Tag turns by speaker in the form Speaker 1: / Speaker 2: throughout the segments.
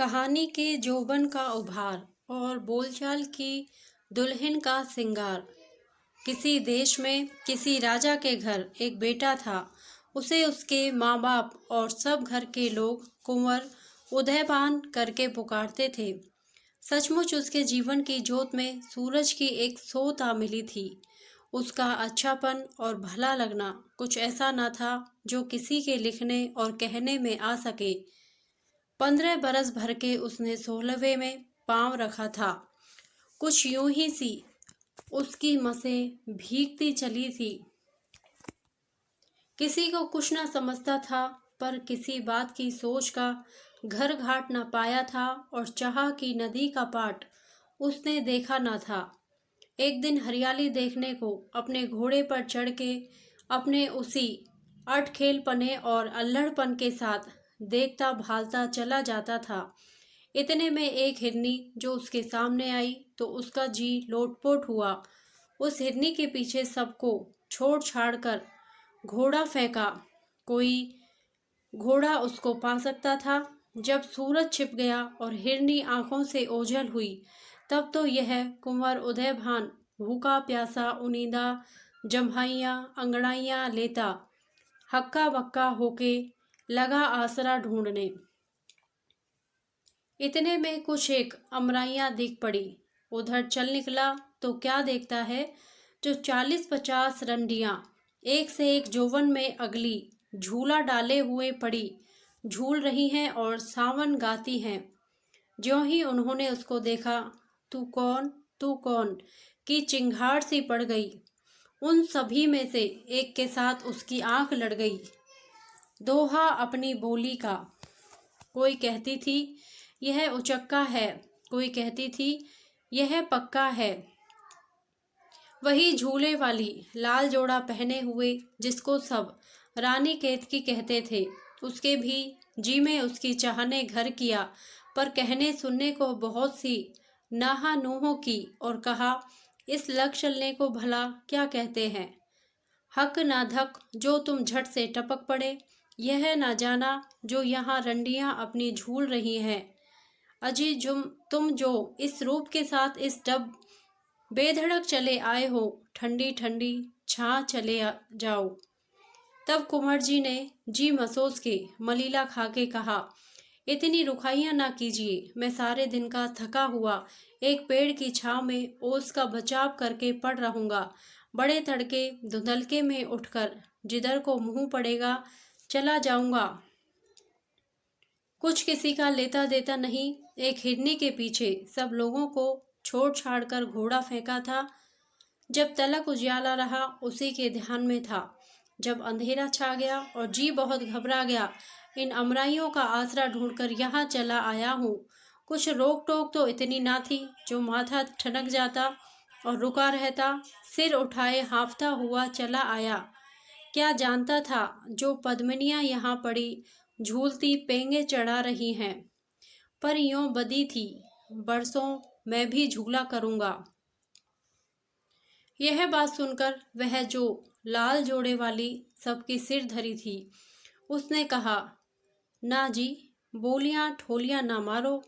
Speaker 1: कहानी के जोबन का उभार और बोलचाल की दुल्हन का सिंगार। किसी देश में किसी राजा के घर एक बेटा था। उसे उसके माँ बाप और सब घर के लोग कुंवर उदयभान करके पुकारते थे। सचमुच उसके जीवन की जोत में सूरज की एक सोता मिली थी। उसका अच्छापन और भला लगना कुछ ऐसा न था जो किसी के लिखने और कहने में आ सके। 15 बरस भर के उसने 16वें में पांव रखा था। कुछ यूं ही सी उसकी मसें भीगती चली थी। किसी को कुछ न समझता था, पर किसी बात की सोच का घर घाट न पाया था और चाह की नदी का पाट उसने देखा न था। एक दिन हरियाली देखने को अपने घोड़े पर चढ़ के अपने उसी अटखेलपने और अल्हड़पन के साथ देखता भालता चला जाता था। इतने में एक हिरनी जो उसके सामने आई तो उसका जी लोटपोट हुआ। उस हिरनी के पीछे सबको छोड़ छाड़ कर घोड़ा फेंका। कोई घोड़ा उसको पा सकता था। जब सूरज छिप गया और हिरनी आंखों से ओझल हुई, तब तो यह कुंवर उदयभान भूखा प्यासा उनींदा जम्हाइयाँ अंगड़ाइयाँ लेता हक्का बक्का होके लगा आसरा ढूंढने। इतने में कुछ एक अमराइयाँ दिख पड़ी। उधर चल निकला तो क्या देखता है, जो 40-50 रंडियाँ एक से एक जोवन में अगली झूला डाले हुए पड़ी झूल रही हैं और सावन गाती हैं। ज्यों ही उन्होंने उसको देखा, तू कौन तू कौन की चिंगाड़ सी पड़ गई। उन सभी में से एक के साथ उसकी आंख लड़ गई। दोहा अपनी बोली का। कोई कहती थी यह उचक्का है, कोई कहती थी यह पक्का है। वही झूले वाली लाल जोड़ा पहने हुए जिसको सब रानी केतकी कहते थे, उसके भी जी में उसकी चाह ने घर किया, पर कहने सुनने को बहुत सी नाहा नूहों की और कहा, इस लग चलने को भला क्या कहते हैं। हक ना धक जो तुम झट से टपक पड़े, यह ना जाना जो यहाँ रंडियां अपनी झूल रही हैं। अजी तुम जो इस रूप के साथ इस डब बेधड़क चले आए हो, ठंडी ठंडी छां चले जाओ। तब कुंवर जी ने जी मसोस के मलीला खा के कहा, इतनी रुखाइयाँ ना कीजिए। मैं सारे दिन का थका हुआ एक पेड़ की छांव में ओस का बचाव करके पड़ रहूंगा। बड़े तड़के धुंधलके में उठकर जिधर को मुंह पड़ेगा चला जाऊंगा। कुछ किसी का लेता देता नहीं। एक हिरनी के पीछे सब लोगों को छोड़ छाड़ कर घोड़ा फेंका था। जब तलक उजियाला रहा उसी के ध्यान में था। जब अंधेरा छा गया और जी बहुत घबरा गया, इन अमराइयों का आसरा ढूंढकर यहाँ चला आया हूँ। कुछ रोक टोक तो इतनी ना थी जो माथा ठनक जाता और रुका रहता, सिर उठाए हाँफता हुआ चला आया। क्या जानता था जो पद्मिनियाँ यहाँ पड़ी झूलती पेंगे चढ़ा रही हैं, पर यों बदी थी बरसों मैं भी झूला करूँगा। यह बात सुनकर वह जो लाल जोड़े वाली सबकी सिर धरी थी, उसने कहा, ना जी, बोलियां ठोलियां ना मारो।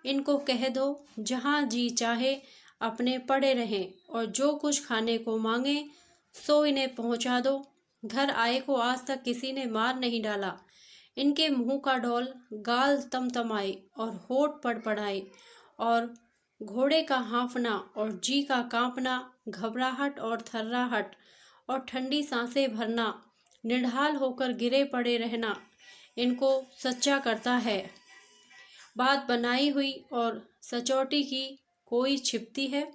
Speaker 1: इनको कह दो जहाँ जी चाहे अपने पड़े रहें और जो कुछ खाने को मांगे सो इन्हें पहुँचा दो। घर आए को आज तक किसी ने मार नहीं डाला। इनके मुंह का डौल, गाल तमतमाए और होठ पड़पड़ाए और घोड़े का हाँफना और जी का कांपना, घबराहट और थर्राहट और ठंडी सांसें भरना, निढाल होकर गिरे पड़े रहना इनको सच्चा करता है। बात बनाई हुई और सचोटी की कोई छिपती है,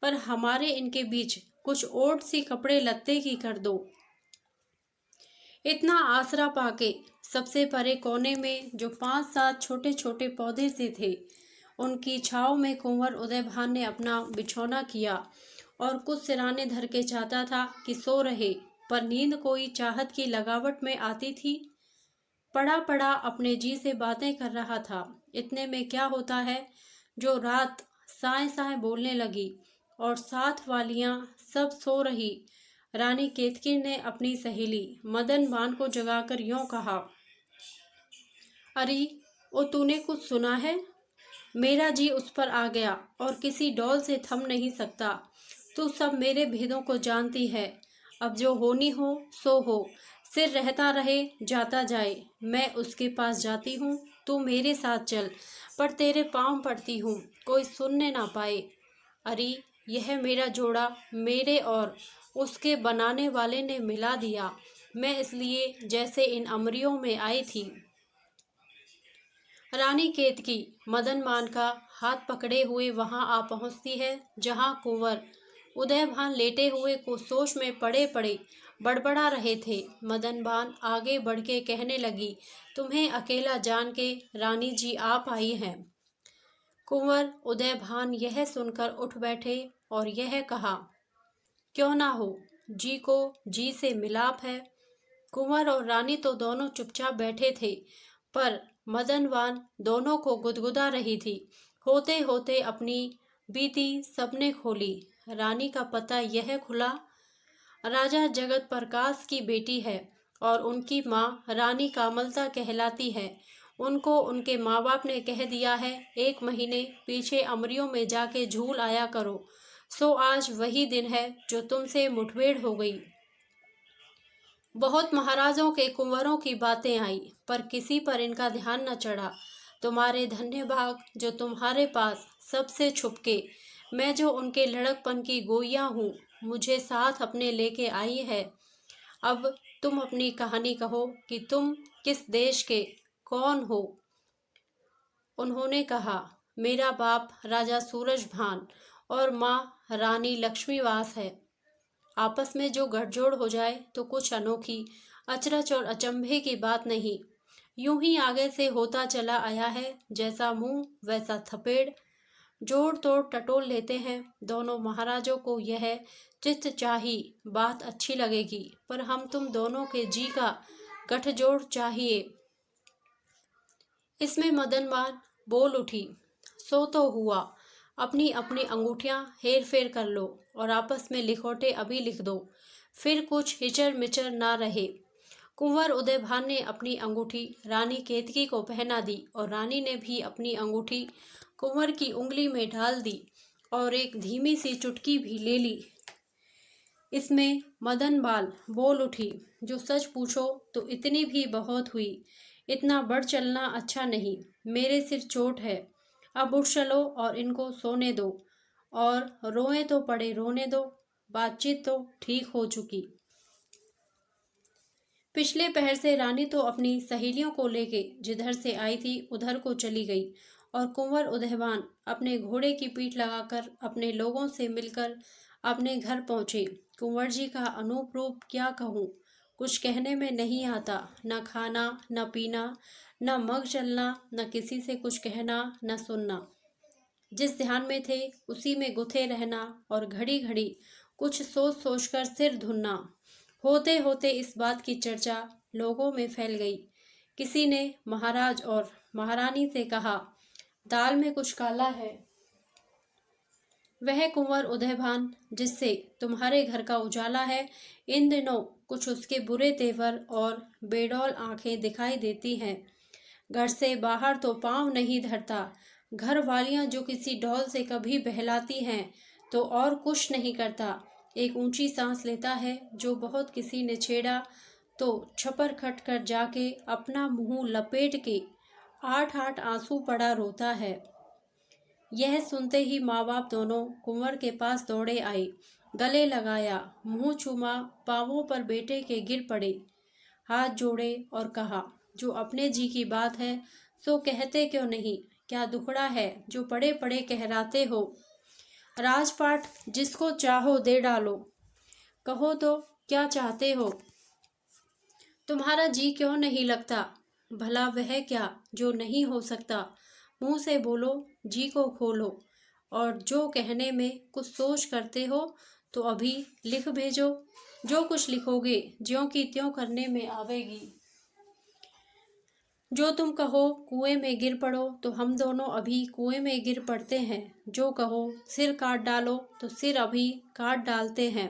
Speaker 1: पर हमारे इनके बीच कुछ ओट सी कपड़े लत्ते की कर दो। इतना आसरा पाके सबसे परे कोने में जो 5-7 छोटे छोटे पौधे से थे, उनकी छाँव में कुंवर उदयभान ने अपना बिछौना किया और कुछ सिराने धर के चाहता था कि सो रहे, पर नींद कोई चाहत की लगावट में आती थी। पड़ा पड़ा अपने जी से बातें कर रहा था। इतने में क्या होता है जो रात साए साए बोलने लगी और साथ वालियां सब सो रही। रानी केतकी ने अपनी सहेली मदन बान को जगाकर यों कहा, अरे ओ तूने कुछ सुना है? मेरा जी उस पर आ गया और किसी डॉल से थम नहीं सकता। तू सब मेरे भेदों को जानती है। अब जो होनी हो सो हो। सिर रहता रहे जाता जाए। मैं उसके पास जाती हूँ, तू मेरे साथ चल। पर तेरे पाँव पड़ती हूँ, कोई सुनने ना पाए। अरे यह मेरा जोड़ा मेरे और उसके बनाने वाले ने मिला दिया। मैं इसलिए जैसे इन अमरियों में आई थी। रानी केतकी मदनमान का हाथ पकड़े हुए वहां आ पहुंचती है जहां कुंवर उदयभान लेटे हुए को सोच में पड़े पड़े बड़बड़ा रहे थे। मदनभान आगे बढ़ के कहने लगी, तुम्हें अकेला जान के रानी जी आप आई हैं। कुंवर उदयभान यह सुनकर उठ बैठे और यह कहा, क्यों ना हो, जी को जी से मिलाप है। कुंवर और रानी तो दोनों चुपचाप बैठे थे, पर मदनवान दोनों को गुदगुदा रही थी। होते होते अपनी बीती सबने खोली। रानी का पता यह खुला, राजा जगत प्रकाश की बेटी है और उनकी माँ रानी कामलता कहलाती है। उनको उनके माँ बाप ने कह दिया है 1 महीने पीछे अमरियों में जाके झूल आया करो। सो आज वही दिन है जो तुमसे मुठभेड़ हो गई। बहुत महाराजों के कुंवरों की बातें आई, पर किसी पर इनका ध्यान न चढ़ा। तुम्हारे धन्य भाग जो तुम्हारे पास सबसे छुपके मैं जो उनके लड़कपन की गोइया हूँ मुझे साथ अपने लेके आई है। अब तुम अपनी कहानी कहो कि तुम किस देश के कौन हो। उन्होंने कहा, मेरा बाप राजा सूरजभान और माँ रानी लक्ष्मीवास है। आपस में जो गठजोड़ हो जाए तो कुछ अनोखी अचरज और अचंभे की बात नहीं, यूं ही आगे से होता चला आया है। जैसा मुंह वैसा थपेड़, जोड़ तोड़ टटोल लेते हैं। दोनों महाराजों को यह चित्त चाही बात अच्छी लगेगी, पर हम तुम दोनों के जी का गठजोड़ चाहिए। इसमें मदनवान बोल उठी, सो तो हुआ, अपनी अपनी अंगूठियां हेर फेर कर लो और आपस में लिखोटे अभी लिख दो, फिर कुछ हिचर मिचर ना रहे। कुंवर उदयभान ने अपनी अंगूठी रानी केतकी को पहना दी और रानी ने भी अपनी अंगूठी कुंवर की उंगली में डाल दी और एक धीमी सी चुटकी भी ले ली। इसमें मदन बाल बोल उठी, जो सच पूछो तो इतनी भी बहुत हुई। इतना बढ़ चलना अच्छा नहीं। मेरे सिर चोट है, अब उठ चलो और इनको सोने दो, और रोए तो पड़े रोने दो। बातचीत तो ठीक हो चुकी। पिछले पहर से रानी तो अपनी सहेलियों को लेके जिधर से आई थी उधर को चली गई और कुंवर उदयभान अपने घोड़े की पीठ लगाकर अपने लोगों से मिलकर अपने घर पहुंचे। कुंवर जी का अनूप रूप क्या कहूँ, कुछ कहने में नहीं आता। न खाना न पीना, न मग चलना, न किसी से कुछ कहना न सुनना। जिस ध्यान में थे उसी में गुथे रहना और घड़ी घड़ी कुछ सोच सोच कर सिर धुनना। होते होते इस बात की चर्चा लोगों में फैल गई। किसी ने महाराज और महारानी से कहा, दाल में कुछ काला है। वह कुंवर उदयभान जिससे तुम्हारे घर का उजाला है, इन दिनों कुछ उसके बुरे तेवर और बेडौल आंखें दिखाई देती हैं। घर से बाहर तो पांव नहीं धरता। घर वालियां जो किसी डॉल से कभी बहलाती हैं तो और कुछ नहीं करता। एक ऊंची सांस लेता है। जो बहुत किसी ने छेड़ा तो छपर खट कर जाके अपना मुंह लपेट के 8-8 आंसू पड़ा रोता है। यह सुनते ही माँ बाप दोनों कुंवर के पास दौड़े आए, गले लगाया, मुंह चूमा, पांवों पर बेटे के गिर पड़े, हाथ जोड़े और कहा, जो अपने जी की बात है सो कहते क्यों नहीं? क्या दुखड़ा है जो पड़े पड़े कहराते हो? राजपाट जिसको चाहो दे डालो, कहो तो क्या चाहते हो? तुम्हारा जी क्यों नहीं लगता? भला वह क्या जो नहीं हो सकता? मुंह से बोलो, जी को खोलो, और जो कहने में कुछ सोच करते हो तो अभी लिख भेजो। जो कुछ लिखोगे ज्यों की त्यों करने में आवेगी। जो तुम कहो कुएं में गिर पड़ो तो हम दोनों अभी कुएं में गिर पड़ते हैं। जो कहो सिर काट डालो तो सिर अभी काट डालते हैं।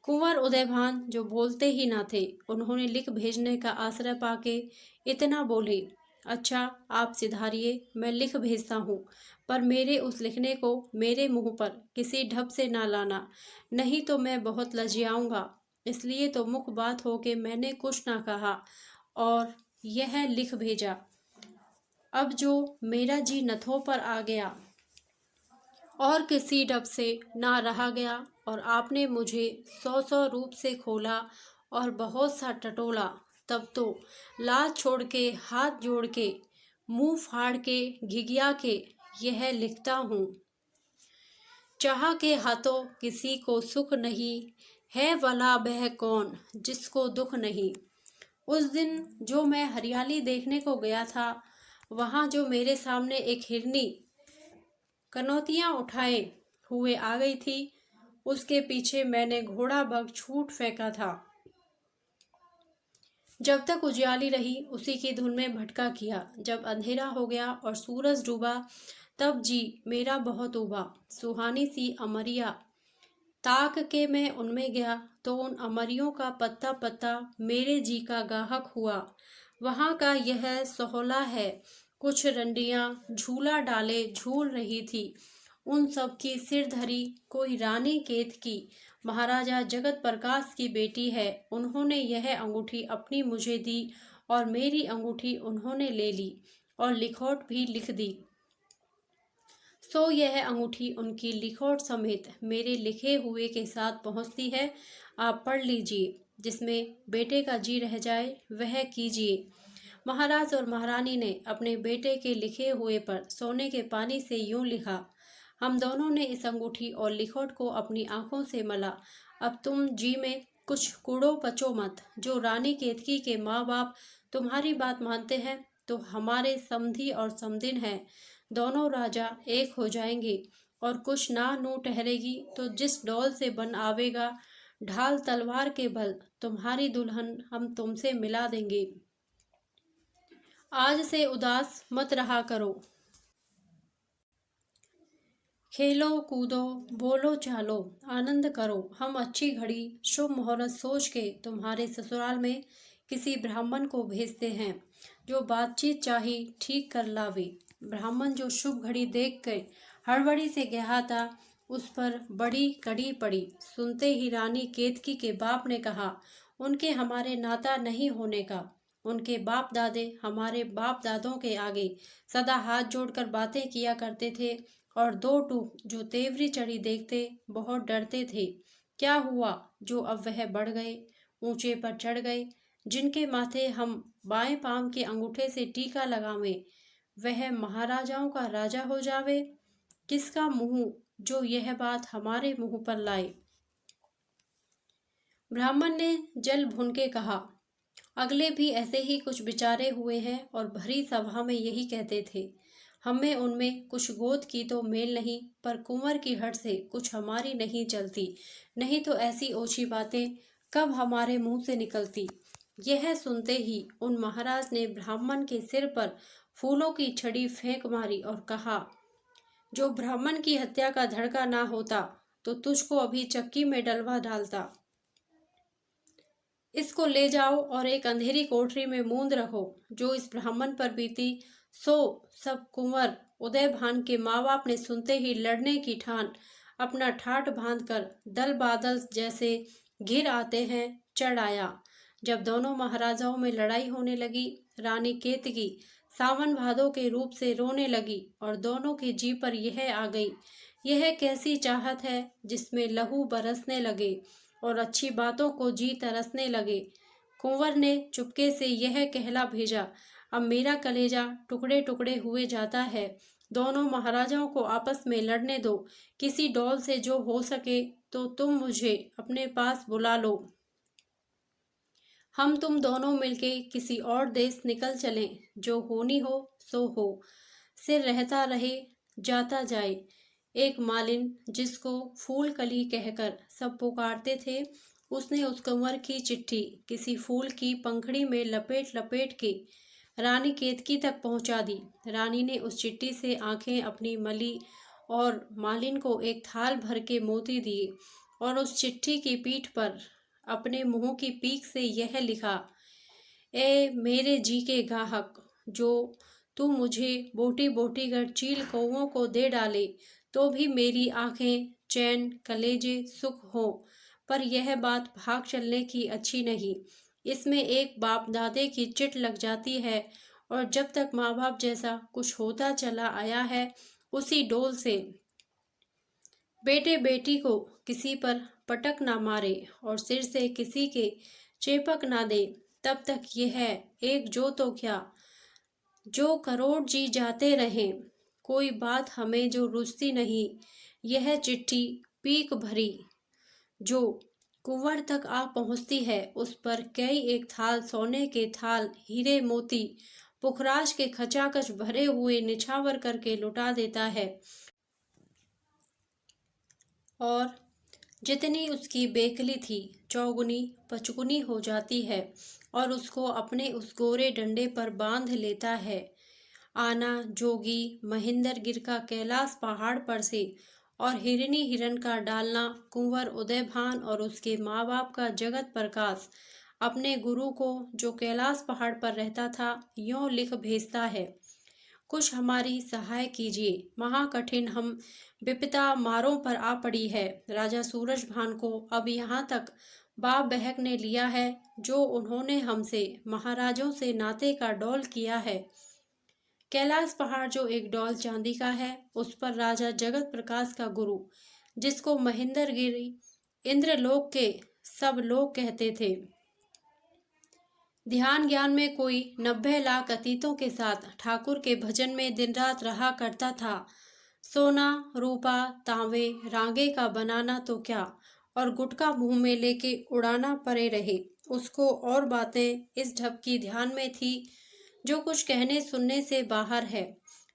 Speaker 1: कुंवर उदयभान जो बोलते ही ना थे, उन्होंने लिख भेजने का आश्रय पाके इतना बोले, अच्छा, आप सिधारिए, मैं लिख भेजता हूँ, पर मेरे उस लिखने को मेरे मुंह पर किसी ढब से ना लाना, नहीं तो मैं बहुत लजियाऊंगा। इसलिए तो मुख बात हो के मैंने कुछ ना कहा और यह लिख भेजा। अब जो मेरा जी नथों पर आ गया और किसी ढब से ना रहा गया, और आपने मुझे 100 रूप से खोला और बहुत सा टटोला, तब तो लाज छोड़ के, हाथ जोड़ के, मुंह फाड़ के, घिघिया के यह लिखता हूँ। चाह के हाथों किसी को सुख नहीं, है भला वह कौन जिसको दुख नहीं। उस दिन जो मैं हरियाली देखने को गया था, वहाँ जो मेरे सामने एक हिरनी कनौतियाँ उठाए हुए आ गई थी, उसके पीछे मैंने घोड़ा बग छूट फेंका था। जब तक उजियाली रही उसी की धुन में भटका किया। जब अंधेरा हो गया और सूरज डूबा, तब जी मेरा बहुत उबा। सुहानी सी अमरिया ताक के मैं उनमें गया, तो उन अमरियों का पत्ता पत्ता मेरे जी का गाहक हुआ। वहाँ का यह सोहला है, कुछ रंडियां झूला डाले झूल रही थी। उन सब की सिर धरी कोई रानी केत की, महाराजा जगत प्रकाश की बेटी है। उन्होंने यह अंगूठी अपनी मुझे दी और मेरी अंगूठी उन्होंने ले ली और लिखौट भी लिख दी। सो यह अंगूठी उनकी लिखौट समेत मेरे लिखे हुए के साथ पहुंचती है। आप पढ़ लीजिए, जिसमें बेटे का जी रह जाए वह कीजिए। महाराज और महारानी ने अपने बेटे के लिखे हुए पर सोने के पानी से यूं लिखा। हम दोनों ने इस अंगूठी और लिखौट को अपनी आंखों से मला। अब तुम जी में कुछ कूड़ो पचो मत। जो रानी केतकी के माँ बाप तुम्हारी बात मानते हैं, तो हमारे समधी और समदिन हैं। दोनों राजा एक हो जाएंगे, और कुछ ना नू ठहरेगी तो जिस डोल से बन आवेगा, ढाल तलवार के बल तुम्हारी दुल्हन हम तुमसे मिला देंगे। आज से उदास मत रहा करो। खेलो कूदो, बोलो चालो, आनंद करो। हम अच्छी घड़ी शुभ मुहूर्त सोच के तुम्हारे ससुराल में किसी ब्राह्मण को भेजते हैं, जो बातचीत चाही ठीक कर लावे। ब्राह्मण जो शुभ घड़ी देख कर हड़बड़ी से गया था, उस पर बड़ी कड़ी पड़ी। सुनते ही रानी केतकी के बाप ने कहा, उनके हमारे नाता नहीं होने का। उनके बाप दादे हमारे बाप दादों के आगे सदा हाथ जोड़कर बातें किया करते थे, और दो टूक जो तेवरी चढ़ी देखते बहुत डरते थे। क्या हुआ जो अब वह बढ़ गए, ऊंचे पर चढ़ गए। जिनके माथे हम बाएं पांव के अंगूठे से टीका लगावें, वह महाराजाओं का राजा हो जावे। किसका मुंह जो यह बात हमारे मुंह पर लाए। ब्राह्मण ने जल भुन के कहा, अगले भी ऐसे ही कुछ विचारे हुए हैं और भरी सभा में यही कहते थे। हमें उनमें कुछ गोद की तो मेल नहीं, पर कुंवर की हट से कुछ हमारी नहीं चलती। नहीं तो ऐसी ओछी बातें कब हमारे मुंह से निकलती। यह सुनते ही उन महाराज ने ब्राह्मण के सिर पर फूलों की छड़ी फेंक मारी और कहा, जो ब्राह्मण की हत्या का धड़का ना होता तो तुझको अभी चक्की में डलवा डालता। इसको ले जाओ और एक अंधेरी कोठरी में मूंद रखो। जो इस ब्राह्मण पर बीती, सो सब कुंवर उदय भान के माँ बाप ने सुनते ही लड़ने की ठान अपना ठाठ बांध कर दल बादल जैसे घिर आते हैं चढ़ आया। जब दोनों महाराजाओं में लड़ाई होने लगी, रानी केतकी सावन भादो के रूप से रोने लगी और दोनों के जी पर यह आ गई, यह कैसी चाहत है जिसमें लहू बरसने लगे और अच्छी बातों को जी तरसने लगे। कुंवर ने चुपके से यह कहला भेजा, अब मेरा कलेजा टुकड़े टुकड़े हुए जाता है। दोनों महाराजाओं को आपस में लड़ने दो। किसी डोल से जो हो सके तो तुम मुझे अपने पास बुला लो। हम तुम दोनों मिलके किसी और देश निकल चलें। जो होनी हो सो हो, सिर रहता रहे जाता जाए। एक मालिन, जिसको फूल कली कहकर सब पुकारते थे, उसने उस कंवर की चिट्ठी किसी फूल की पंखड़ी में लपेट लपेट के रानी केतकी तक पहुंचा दी। रानी ने उस चिट्ठी से आंखें अपनी मली और मालिन को एक थाल भर के मोती दिए और उस चिट्ठी की पीठ पर अपने मुंह की पीक से यह लिखा, ए मेरे जी के गाहक, जो तू मुझे बोटी बोटी कर चील कौवों को दे डाले तो भी मेरी आंखें चैन कलेजे सुख हो, पर यह बात भाग चलने की अच्छी नहीं। इसमें एक बाप दादे की चिट लग जाती है, और जब तक माँ बाप जैसा कुछ होता चला आया है उसी डोल से बेटे बेटी को किसी पर पटक ना मारे और सिर से किसी के चेपक ना दे, तब तक यह है एक जो तो क्या, जो करोड़ जी जाते रहें, कोई बात हमें जो रुचती नहीं। यह चिट्ठी पीक भरी जो कुंवर तक आ पहुँचती है, उस पर कई एक थाल सोने के थाल हीरे मोती पुखराज के खचाखच भरे हुए निछावर करके लुटा देता है, और जितनी उसकी बेकली थी चौगुनी पचगुनी हो जाती है, और उसको अपने उस गोरे डंडे पर बांध लेता है। आना जोगी महेंद्र गिर का कैलाश पहाड़ पर से, और हिरनी हिरन का डालना कुंवर उदयभान और उसके माँ बाप का जगत प्रकाश अपने गुरु को जो कैलाश पहाड़ पर रहता था यों लिख भेजता है, कुछ हमारी सहाय कीजिए, महाकठिन हम विपदा मारों पर आ पड़ी है। राजा सूरजभान को अब यहाँ तक बाप बहक ने लिया है, जो उन्होंने हमसे महाराजों से नाते का डौल किया है। कैलाश पहाड़ जो एक डौल चांदी का है, उस पर राजा जगत प्रकाश का गुरु, जिसको महेंद्र गिरी इंद्रलोक के सब लोग कहते थे, ध्यान ज्ञान में कोई 90 लाख अतीतों के साथ ठाकुर के भजन में दिन रात रहा करता था। सोना रूपा तांबे रांगे का बनाना तो क्या, और गुटका मुंह में लेके उड़ाना पड़े रहे उसको, और बातें इस ढब की ध्यान में थी जो कुछ कहने सुनने से बाहर है।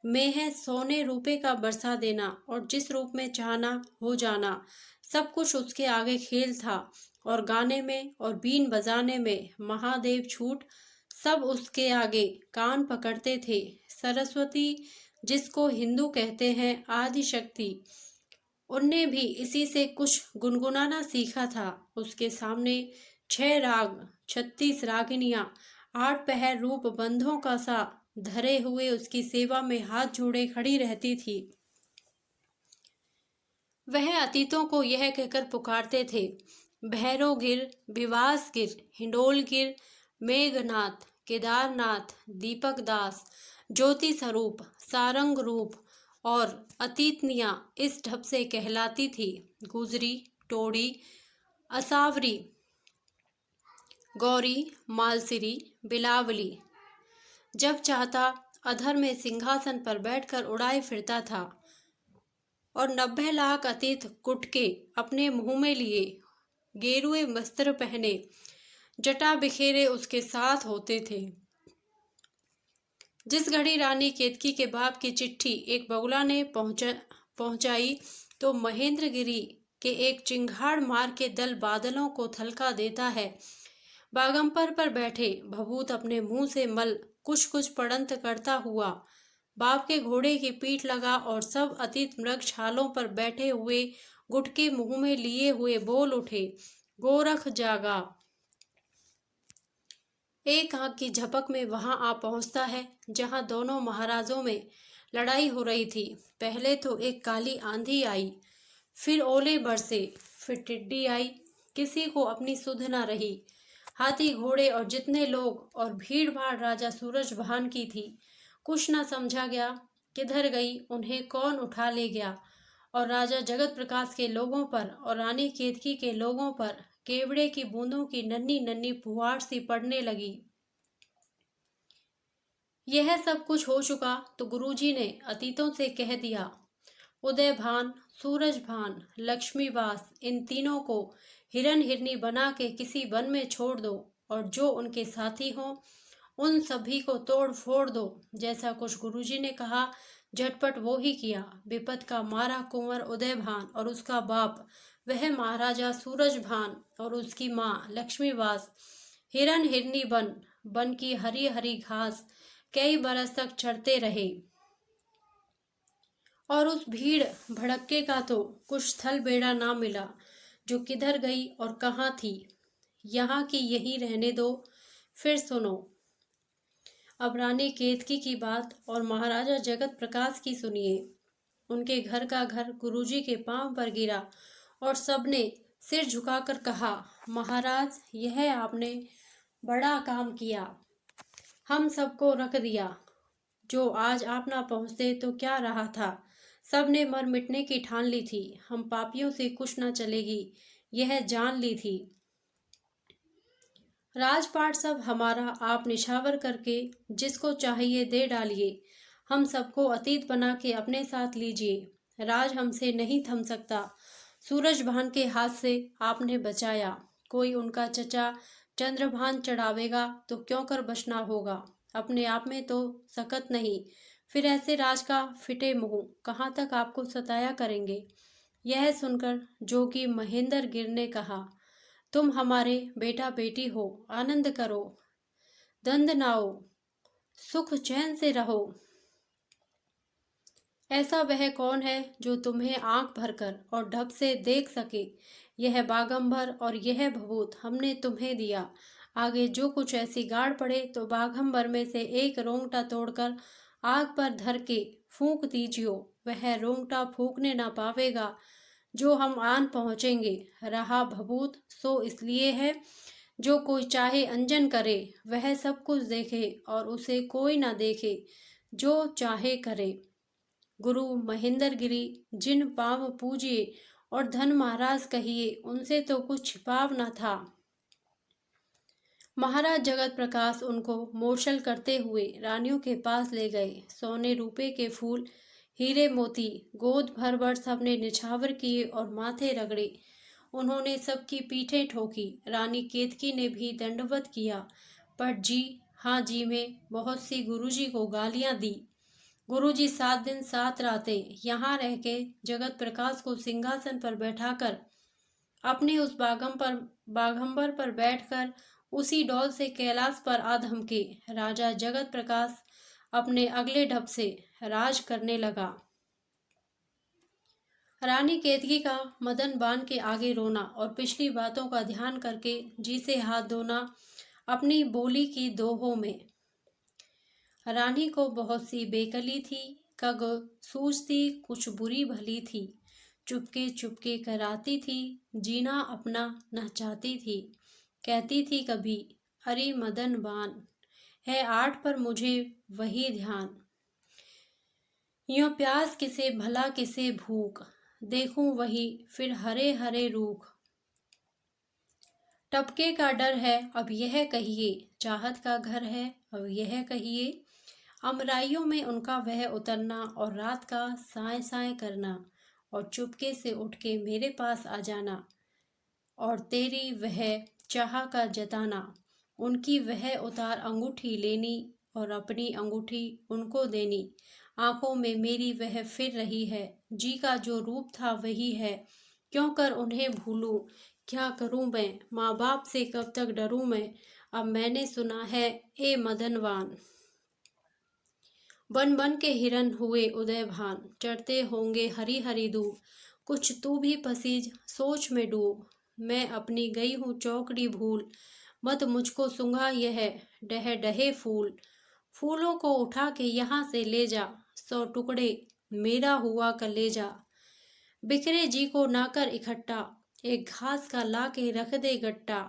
Speaker 1: मैं है सोने रुपए का बरसा देना, और जिस रूप में चाहना हो जाना, सब कुछ उसके आगे खेल था, और गाने में और बीन बजाने में महादेव छूट सब उसके आगे कान पकड़ते थे। सरस्वती जिसको हिंदू कहते हैं आदि शक्ति, उनने भी इसी से कुछ गुनगुनाना सीखा था। उसके सामने 6 राग 36 रागिनियां 8 पहर रूप बंधों का सा धरे हुए उसकी सेवा में हाथ जोड़े खड़ी रहती थी। वह अतीतों को यह कहकर पुकारते थे, भैरव गिर विवास गिर हिंडोल गिर मेघनाथ केदारनाथ दीपक दास ज्योति स्वरूप सारंग रूप, और अतीतनियाँ इस ढब से कहलाती थी गुजरी टोड़ी असावरी गौरी मालसिरी बिलावली। जब चाहता अधर में सिंहासन पर बैठकर उड़ाए फिरता था, और 90 लाख अतीत गुटके अपने मुंह में लिए गेरुए वस्त्र पहने जटा बिखेरे उसके साथ होते थे। जिस घड़ी रानी केतकी के बाप की चिट्ठी एक बगुला ने पहुंचाई तो महेंद्रगिरी के एक चिंगाड़ मार के दल बादलों को थलका देता है। बागंपर पर बैठे भभूत अपने मुंह से मल कुछ कुछ पड़ंत करता हुआ बाप के घोड़े की पीठ लगा, और सब अतीत मृग छालों पर बैठे हुए गुटके मुंह में लिए हुए बोल उठे, गोरख जागा। एक आंख की झपक में वहां आ पहुंचता है जहां दोनों महाराजों में लड़ाई हो रही थी। पहले तो एक काली आंधी आई, फिर ओले बरसे, फिर टिड्डी आई, किसी को अपनी सुध न रही। हाथी घोड़े और जितने लोग और भीड़ भाड़ राजा सूरजभान की थी, कुछ न समझा गया किधर गई, उन्हें कौन उठा ले गया, और राजा जगत प्रकाश के लोगों पर और रानी केतकी के लोगों पर केवड़े की बूंदों की नन्ही नन्ही फुहार सी पड़ने लगी। यह सब कुछ हो चुका तो गुरुजी ने अतीतों से कह दिया, उदयभान सूरजभान लक्ष्मीवास इन तीनों को हिरन हिरनी बना के किसी वन में छोड़ दो, और जो उनके साथी हों उन सभी को तोड़ फोड़ दो। जैसा कुछ गुरुजी ने कहा झटपट वो ही किया। विपत का मारा कुंवर उदयभान और उसका बाप वह महाराजा सूरजभान और उसकी माँ लक्ष्मीवास हिरन हिरनी बन की हरी हरी घास कई बरस तक चढ़ते रहे, और उस भीड़ भड़क्के का तो कुछ थल बेड़ा ना मिला। जो किधर गई और कहाँ थी, यहाँ की यही रहने दो। फिर सुनो, अब रानी केतकी की बात और महाराजा जगत प्रकाश की सुनिए। उनके घर का घर गुरुजी के पांव पर गिरा और सबने सिर झुकाकर कहा, महाराज, यह आपने बड़ा काम किया, हम सबको रख दिया। जो आज आप ना पहुंचते तो क्या रहा था। सब ने मर मिटने की ठान ली थी। हम पापियों से कुछ ना चलेगी, यह जान ली थी। राजपाट सब हमारा आप निछावर करके जिसको चाहिए दे डालिए। हम सबको अतीत बना के अपने साथ लीजिए। राज हमसे नहीं थम सकता। सूरजभान के हाथ से आपने बचाया। कोई उनका चचा चंद्रभान चढ़ावेगा तो क्यों कर बचना होगा। अपने आप में तो सकत नहीं, फिर ऐसे राज का फिटे मुंह कहाँ तक आपको सताया करेंगे। यह सुनकर जोगी महेंद्र गिर ने कहा, तुम हमारे बेटा बेटी हो, आनंद करो, दंड नाओ, सुख चैन से रहो। ऐसा वह कौन है जो तुम्हें आंख भरकर और ढब से देख सके। यह बागंबर और यह भभूत हमने तुम्हें दिया। आगे जो कुछ ऐसी गाड़ पड़े तो बाघंबर में से एक रोंगटा तोड़कर आग पर धर के फूंक दीजियो। वह रोंगटा फूंकने ना पावेगा जो हम आन पहुँचेंगे। रहा भभूत सो इसलिए है जो कोई चाहे अंजन करे वह सब कुछ देखे और उसे कोई ना देखे जो चाहे करे। गुरु महेंद्र गिरी जिन पांव पूजिए और धन महाराज कहिए, उनसे तो कुछ छिपाव न था। महाराज जगत प्रकाश उनको मोर्शल करते हुए रानियों के पास ले गए। सोने रूपे के फूल, हीरे मोती गोद भर भर सबने निछावर किए और माथे रगड़े। उन्होंने सबकी पीठें ठोकी। रानी केतकी ने भी दंडवत किया, पर जी हाँ जी में बहुत सी गुरुजी को गालियां दी। गुरुजी 7 दिन 7 रातें यहाँ रह के जगत प्रकाश को सिंहासन पर बैठाकर अपने उस बाघंबर पर बैठकर उसी डोल से कैलाश पर आधम के राजा जगत प्रकाश अपने अगले ढब से राज करने लगा। रानी केतकी का मदन बान के आगे रोना और पिछली बातों का ध्यान करके जी से हाथ धोना अपनी बोली की दोहों में। रानी को बहुत सी बेकली थी, कग सूझती कुछ बुरी भली थी। चुपके चुपके कराती थी, जीना अपना न चाहती थी। कहती थी कभी, अरे मदन बान है 8 पर मुझे वही ध्यान। यूं प्यास किसे भला किसे भूख, देखूं वही फिर हरे हरे रूख। टपके का डर है अब यह कहिए, चाहत का घर है अब यह कहिए। अमराइयों में उनका वह उतरना और रात का साए साए करना और चुपके से उठ के मेरे पास आ जाना और तेरी वह चाह का जताना। उनकी वह उतार अंगूठी लेनी और अपनी अंगूठी उनको देनी। आंखों में मेरी वह फिर रही है, जी का जो रूप था वही है। क्यों कर उन्हें भूलूं, क्या करूं मैं, माँ बाप से कब तक डरूं मैं। अब मैंने सुना है ए मदनवान, बन बन के हिरन हुए उदय भान। चढ़ते होंगे हरी हरी दूब, कुछ तू भी पसीज सोच में डूब। मैं अपनी गई हूँ चौकड़ी भूल, मत मुझको सुंघा यह डहे डहे फूल। फूलों को उठा के यहाँ से ले जा, 100 टुकड़े मेरा हुआ कलेजा। बिखरे जी को ना कर इकट्ठा, एक घास का ला के रख दे गट्टा।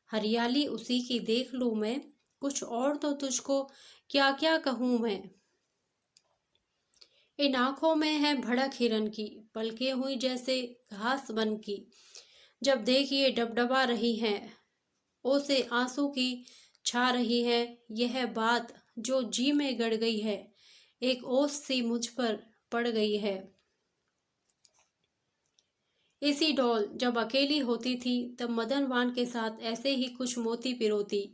Speaker 1: हरियाली उसी की देख लूं मैं, कुछ और तो तुझको क्या क्या कहूँ मैं। इन आंखों में है भड़क हिरन की, पलके हुई जैसे घास बन की। जब देखिए डबडबा रही हैं, ओ से आंसू की छा रही है। यह बात जो जी में गड़ गई है, एक ओस सी मुझ पर पड़ गई है। इसी डोल जब अकेली होती थी तब मदनवान के साथ ऐसे ही कुछ मोती पिरोती।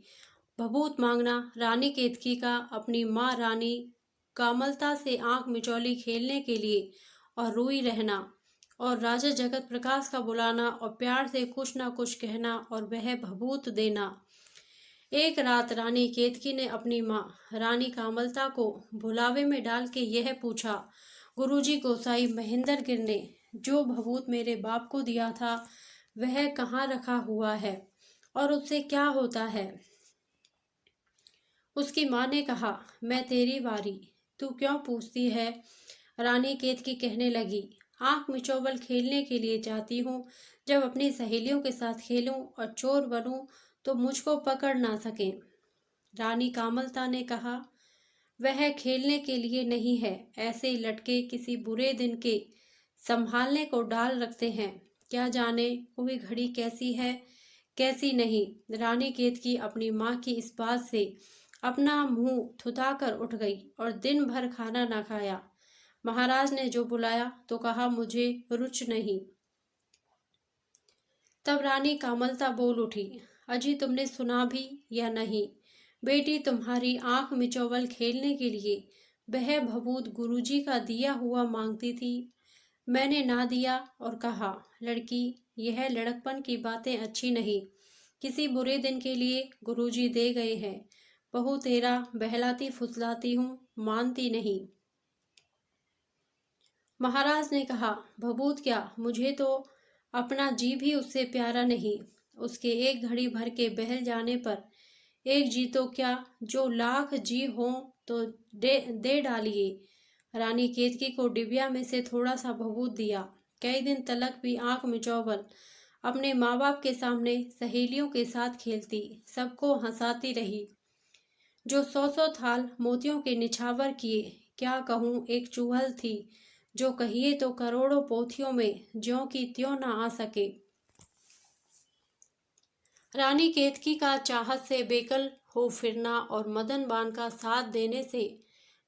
Speaker 1: भभूत मांगना रानी केतकी का, अपनी माँ रानी कामलता से आंख मिचौली खेलने के लिए और रोई रहना, और राजा जगत प्रकाश का बुलाना और प्यार से कुछ ना कुछ कहना और वह भभूत देना। एक रात रानी केतकी ने अपनी माँ रानी कामलता को भुलावे में डाल के यह पूछा, गुरुजी गोसाई महेंद्र गिर ने जो भभूत मेरे बाप को दिया था वह कहाँ रखा हुआ है और उससे क्या होता है। उसकी माँ ने कहा, मैं तेरी बारी, तू क्यों पूछती है? रानी केतकी कहने लगी, आंख मिचौबल खेलने के लिए चाहती हूँ। जब अपनी सहेलियों के साथ खेलूं और चोर बनूं तो मुझको पकड़ ना सकें। रानी कामलता ने कहा, वह खेलने के लिए नहीं है, ऐसे ही लटके किसी बुरे दिन के संभालने को डाल रखते हैं। क्या जाने कोई घड़ी कैसी है कैसी नहीं। रानी केतकी अपनी माँ की इस बात से अपना मुंह थुथाकर उठ गई और दिन भर खाना ना खाया। महाराज ने जो बुलाया तो कहा, मुझे रुच नहीं। तब रानी कामलता बोल उठी, अजी तुमने सुना भी या नहीं? बेटी तुम्हारी आंख मिचौवल खेलने के लिए वह भभूत गुरुजी का दिया हुआ मांगती थी। मैंने ना दिया और कहा, लड़की यह लड़कपन की बातें अच्छी नहीं। किसी बुरे दिन के लिए गुरुजी दे गए हैं। बहू तेरा बहलाती फुसलाती हूँ, मानती नहीं। महाराज ने कहा, भभूत क्या, मुझे तो अपना जी भी उससे प्यारा नहीं। उसके एक घड़ी भर के बहल जाने पर एक जी तो क्या, जो लाख जी हो तो दे डालिए। रानी केतकी को डिबिया में से थोड़ा सा भभूत दिया। कई दिन तलक भी आंख मिचौबल अपने माँ बाप के सामने सहेलियों के साथ खेलती, सबको हंसाती रही। जो 100 थाल मोतियों के निछावर किए, क्या कहूँ, एक चूहल थी जो कहिए तो करोड़ों पोथियों में ज्यों की त्यों न आ सके। रानी केतकी का चाहत से बेकल हो फिरना और मदन बान का साथ देने से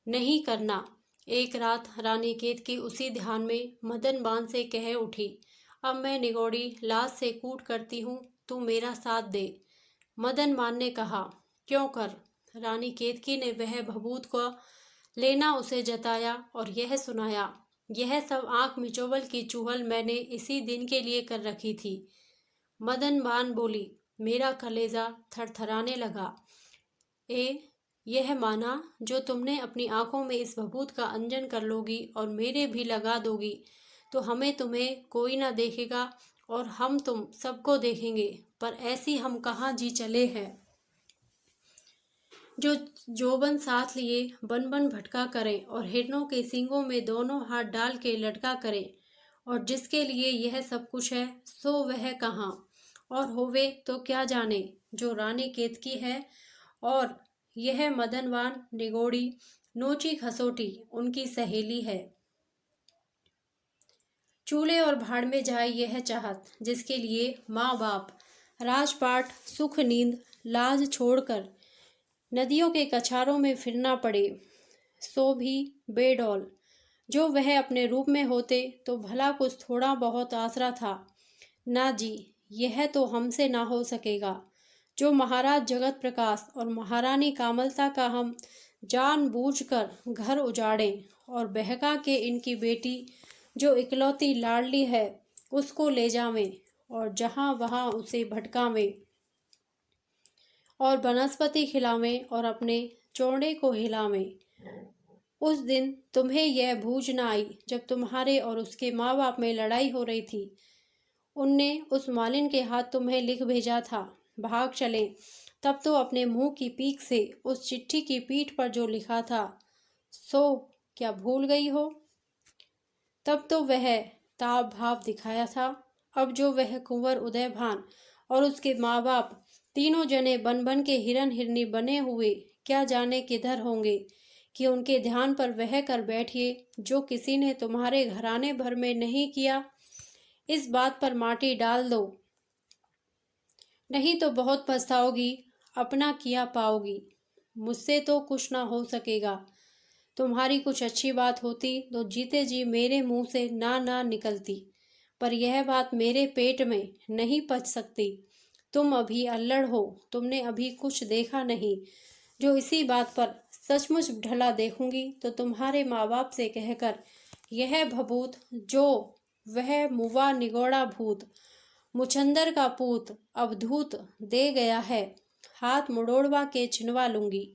Speaker 1: नहीं करना। एक रात रानी केतकी उसी ध्यान में मदन बान से कह उठी, अब मैं निगोड़ी लाज से कूट करती हूँ, तू मेरा साथ दे। मदन बान ने कहा, क्यों कर? रानी केतकी ने वह भभूत को लेना उसे जताया और यह सुनाया, यह सब आंख मिचोवल की चूहल मैंने इसी दिन के लिए कर रखी थी। मदन बान बोली, मेरा कलेजा थरथराने लगा। यह माना जो तुमने अपनी आंखों में इस भभूत का अंजन कर लोगी और मेरे भी लगा दोगी तो हमें तुम्हें कोई ना देखेगा और हम तुम सबको देखेंगे, पर ऐसी हम कहाँ जी चले हैं। जो जोबन साथ लिए बन बन भटका करें और हिरनों के सींगों में दोनों हाथ डाल के लटका करें, और जिसके लिए यह सब कुछ है सो वह कहाँ और होवे तो क्या जाने। जो रानी केतकी है और यह मदनवान निगोड़ी नोची खसोटी उनकी सहेली है। चूल्हे और भाड़ में जाए यह चाहत, जिसके लिए माँ बाप राजपाट सुख नींद लाज छोड़कर नदियों के कछारों में फिरना पड़े, सो भी बेडौल। जो वह अपने रूप में होते तो भला कुछ थोड़ा बहुत आसरा था। ना जी, यह तो हमसे ना हो सकेगा। जो महाराज जगत प्रकाश और महारानी कामलता का हम जानबूझकर घर उजाड़ें और बहका के इनकी बेटी जो इकलौती लाडली है उसको ले जावें और जहाँ वहाँ उसे भटकावें और बनस्पति खिलावें और अपने चौड़े को हिलावें। उस दिन तुम्हें यह बूझ न आई जब तुम्हारे और उसके माँ बाप में लड़ाई हो रही थी। उनने उस मालिन के हाथ तुम्हें लिख भेजा था, भाग चले। तब तो अपने मुंह की पीक से उस चिट्ठी की पीठ पर जो लिखा था सो क्या भूल गई हो? तब तो वह ताप भाव दिखाया था। अब जो वह कुंवर उदयभान और उसके माँ बाप तीनों जने बन बन के हिरन हिरनी बने हुए क्या जाने किधर होंगे कि उनके ध्यान पर वह कर बैठिए जो किसी ने तुम्हारे घराने भर में नहीं किया। इस बात पर माटी डाल दो, नहीं तो बहुत पछताओगी, अपना किया पाओगी। मुझसे तो कुछ ना हो सकेगा। तुम्हारी कुछ अच्छी बात होती तो जीते जी मेरे मुंह से ना निकलती, पर यह बात मेरे पेट में नहीं पच सकती। तुम अभी अल्लड़ हो, तुमने अभी कुछ देखा नहीं। जो इसी बात पर सचमुच ढला देखूंगी तो तुम्हारे माँ बाप से कहकर यह भभूत जो वह मुवा निगोड़ा भूत मुचंदर का पूत अवधूत दे गया है, हाथ मुड़ोड़वा के छिनवा लूंगी।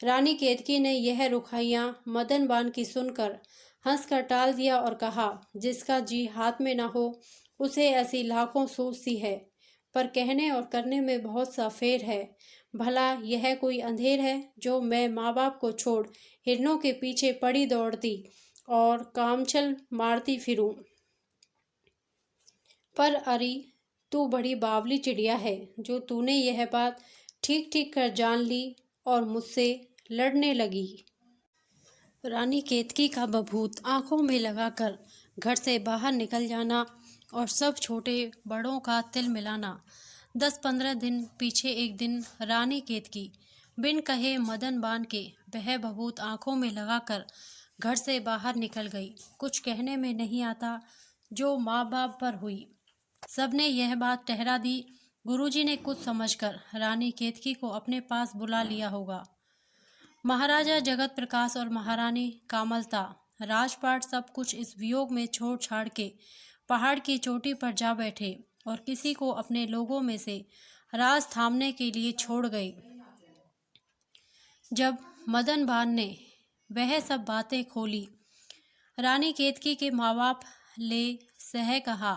Speaker 1: रानी केतकी ने यह रुखाइयाँ मदन बान की सुनकर हंसकर टाल दिया और कहा, जिसका जी हाथ में ना हो उसे ऐसी लाखों सोचती है, पर कहने और करने में बहुत सा फेर है। भला यह कोई अंधेर है जो मैं माँ बाप को छोड़ हिरनों के पीछे पड़ी दौड़ती और कामचल मारती फिरूं। पर अरी, तू बड़ी बावली चिड़िया है जो तूने यह बात ठीक ठीक कर जान ली और मुझसे लड़ने लगी। रानी केतकी का बभूत आंखों में लगाकर घर से बाहर निकल जाना और सब छोटे बड़ों का तिल मिलाना। 10-15 दिन पीछे एक दिन रानी केतकी बिन कहे मदन बान के वह बभूत आंखों में लगाकर घर से बाहर निकल गई। कुछ कहने में नहीं आता जो माँ बाप पर हुई। सबने यह बात ठहरा दी। गुरुजी ने कुछ समझकर रानी केतकी को अपने पास बुला लिया होगा। महाराजा जगत प्रकाश और महारानी कामलता राजपाट सब कुछ इस वियोग में छोड़ छाड़ के पहाड़ की चोटी पर जा बैठे और किसी को अपने लोगों में से राज थामने के लिए छोड़ गए। जब मदन बान ने वह सब बातें खोली, रानी केतकी के माँ बाप ले सह कहा,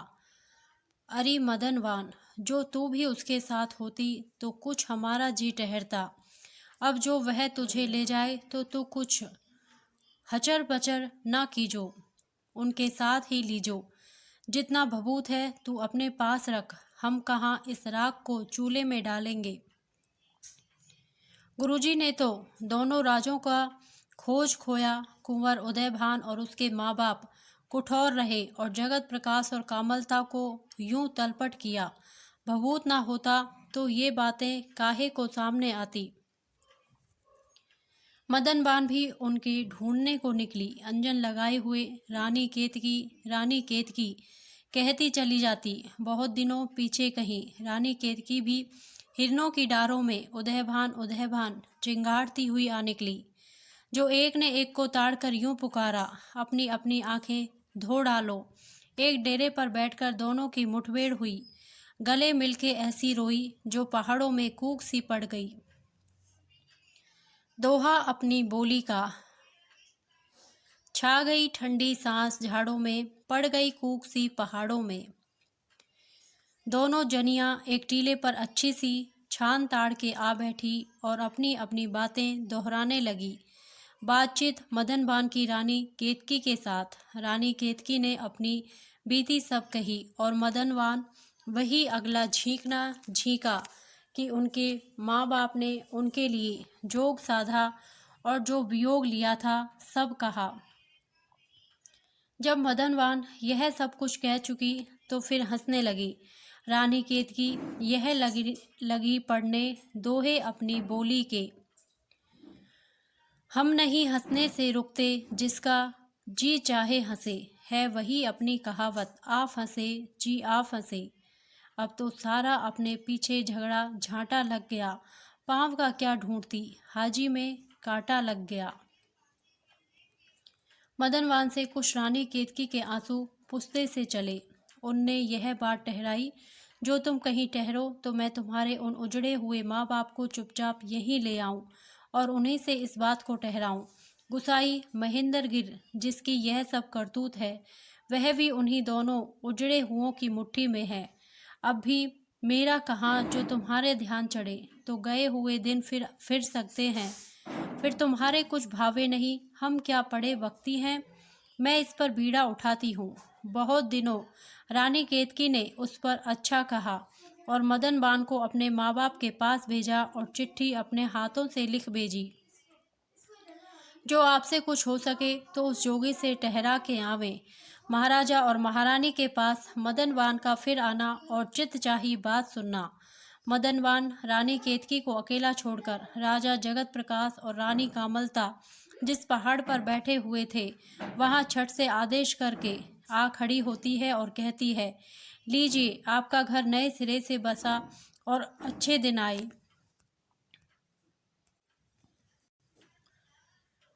Speaker 1: अरे मदन बान, जो तू भी उसके साथ होती तो कुछ हमारा जी ठहरता। अब जो वह तुझे ले जाए तो तू कुछ हचर पचर ना कीजो, उनके साथ ही लीजो। जितना भभूत है तू अपने पास रख, हम कहाँ इस राख को चूल्हे में डालेंगे। गुरुजी ने तो दोनों राजों का खोज खोया। कुंवर उदयभान और उसके माँ बाप कुठौर रहे और जगत प्रकाश और कामलता को यूं तलपट किया। भभूत ना होता तो ये बातें काहे को सामने आती। मदन बान भी उनके ढूंढने को निकली। अंजन लगाए हुए रानी केतकी कहती चली जाती। बहुत दिनों पीछे कहीं रानी केतकी भी हिरनों की डारों में उदयभान चिंगारती हुई आ निकली। जो एक ने एक को ताड़कर यूं पुकारा, अपनी अपनी आंखें धो डालो। एक डेरे पर बैठकर दोनों की मुठभेड़ हुई। गले मिलके ऐसी रोई जो पहाड़ों में कूक सी पड़ गई। दोहा अपनी बोली का, छा गई ठंडी सांस झाड़ों में, पड़ गई कूक सी पहाड़ों में। दोनों जनियां एक टीले पर अच्छी सी छान ताड़ के आ बैठी और अपनी अपनी बातें दोहराने लगी। बातचीत मदन बान की रानी केतकी के साथ। रानी केतकी ने अपनी बीती सब कही और मदन बान वही अगला झींका कि उनके माँ बाप ने उनके लिए जोग साधा और जो वियोग लिया था सब कहा। जब मदनवान यह सब कुछ कह चुकी तो फिर हंसने लगी। रानी केतकी यह लगी पढ़ने दोहे अपनी बोली के, हम नहीं हंसने से रुकते, जिसका जी चाहे हंसे, है वही अपनी कहावत, आप हंसे जी आप हंसे। अब तो सारा अपने पीछे झगड़ा झांटा लग गया। पाँव का क्या ढूंढती, हाजी में कांटा लग गया। मदनवान से कुछ रानी केतकी के आंसू पुस्ते से चले। उनने यह बात ठहराई, जो तुम कहीं ठहरो तो मैं तुम्हारे उन उजड़े हुए माँ बाप को चुपचाप यहीं ले आऊं और उन्हीं से इस बात को ठहराऊं। गुसाई महेंद्रगिर जिसकी यह सब करतूत है, वह भी उन्हीं दोनों उजड़े हुओं की मुट्ठी में है। अब भी मेरा कहाँ जो तुम्हारे ध्यान चढ़े तो गए हुए दिन फिर सकते हैं। फिर तुम्हारे कुछ भावे नहीं, हम क्या पड़े वक्ती हैं। मैं इस पर बीड़ा उठाती हूँ। बहुत दिनों रानी केतकी ने उस पर अच्छा कहा और मदन बान को अपने माँ बाप के पास भेजा और चिट्ठी अपने हाथों से लिख भेजी, जो आपसे कुछ हो सके तो उस जोगी से ठहरा के आवें। महाराजा और महारानी के पास मदनवान का फिर आना और चितचाही बात सुनना। मदनवान रानी केतकी को अकेला छोड़कर राजा जगत प्रकाश और रानी कामलता जिस पहाड़ पर बैठे हुए थे, वहां छठ से आदेश करके आ खड़ी होती है और कहती है, लीजिए आपका घर नए सिरे से बसा और अच्छे दिन आए।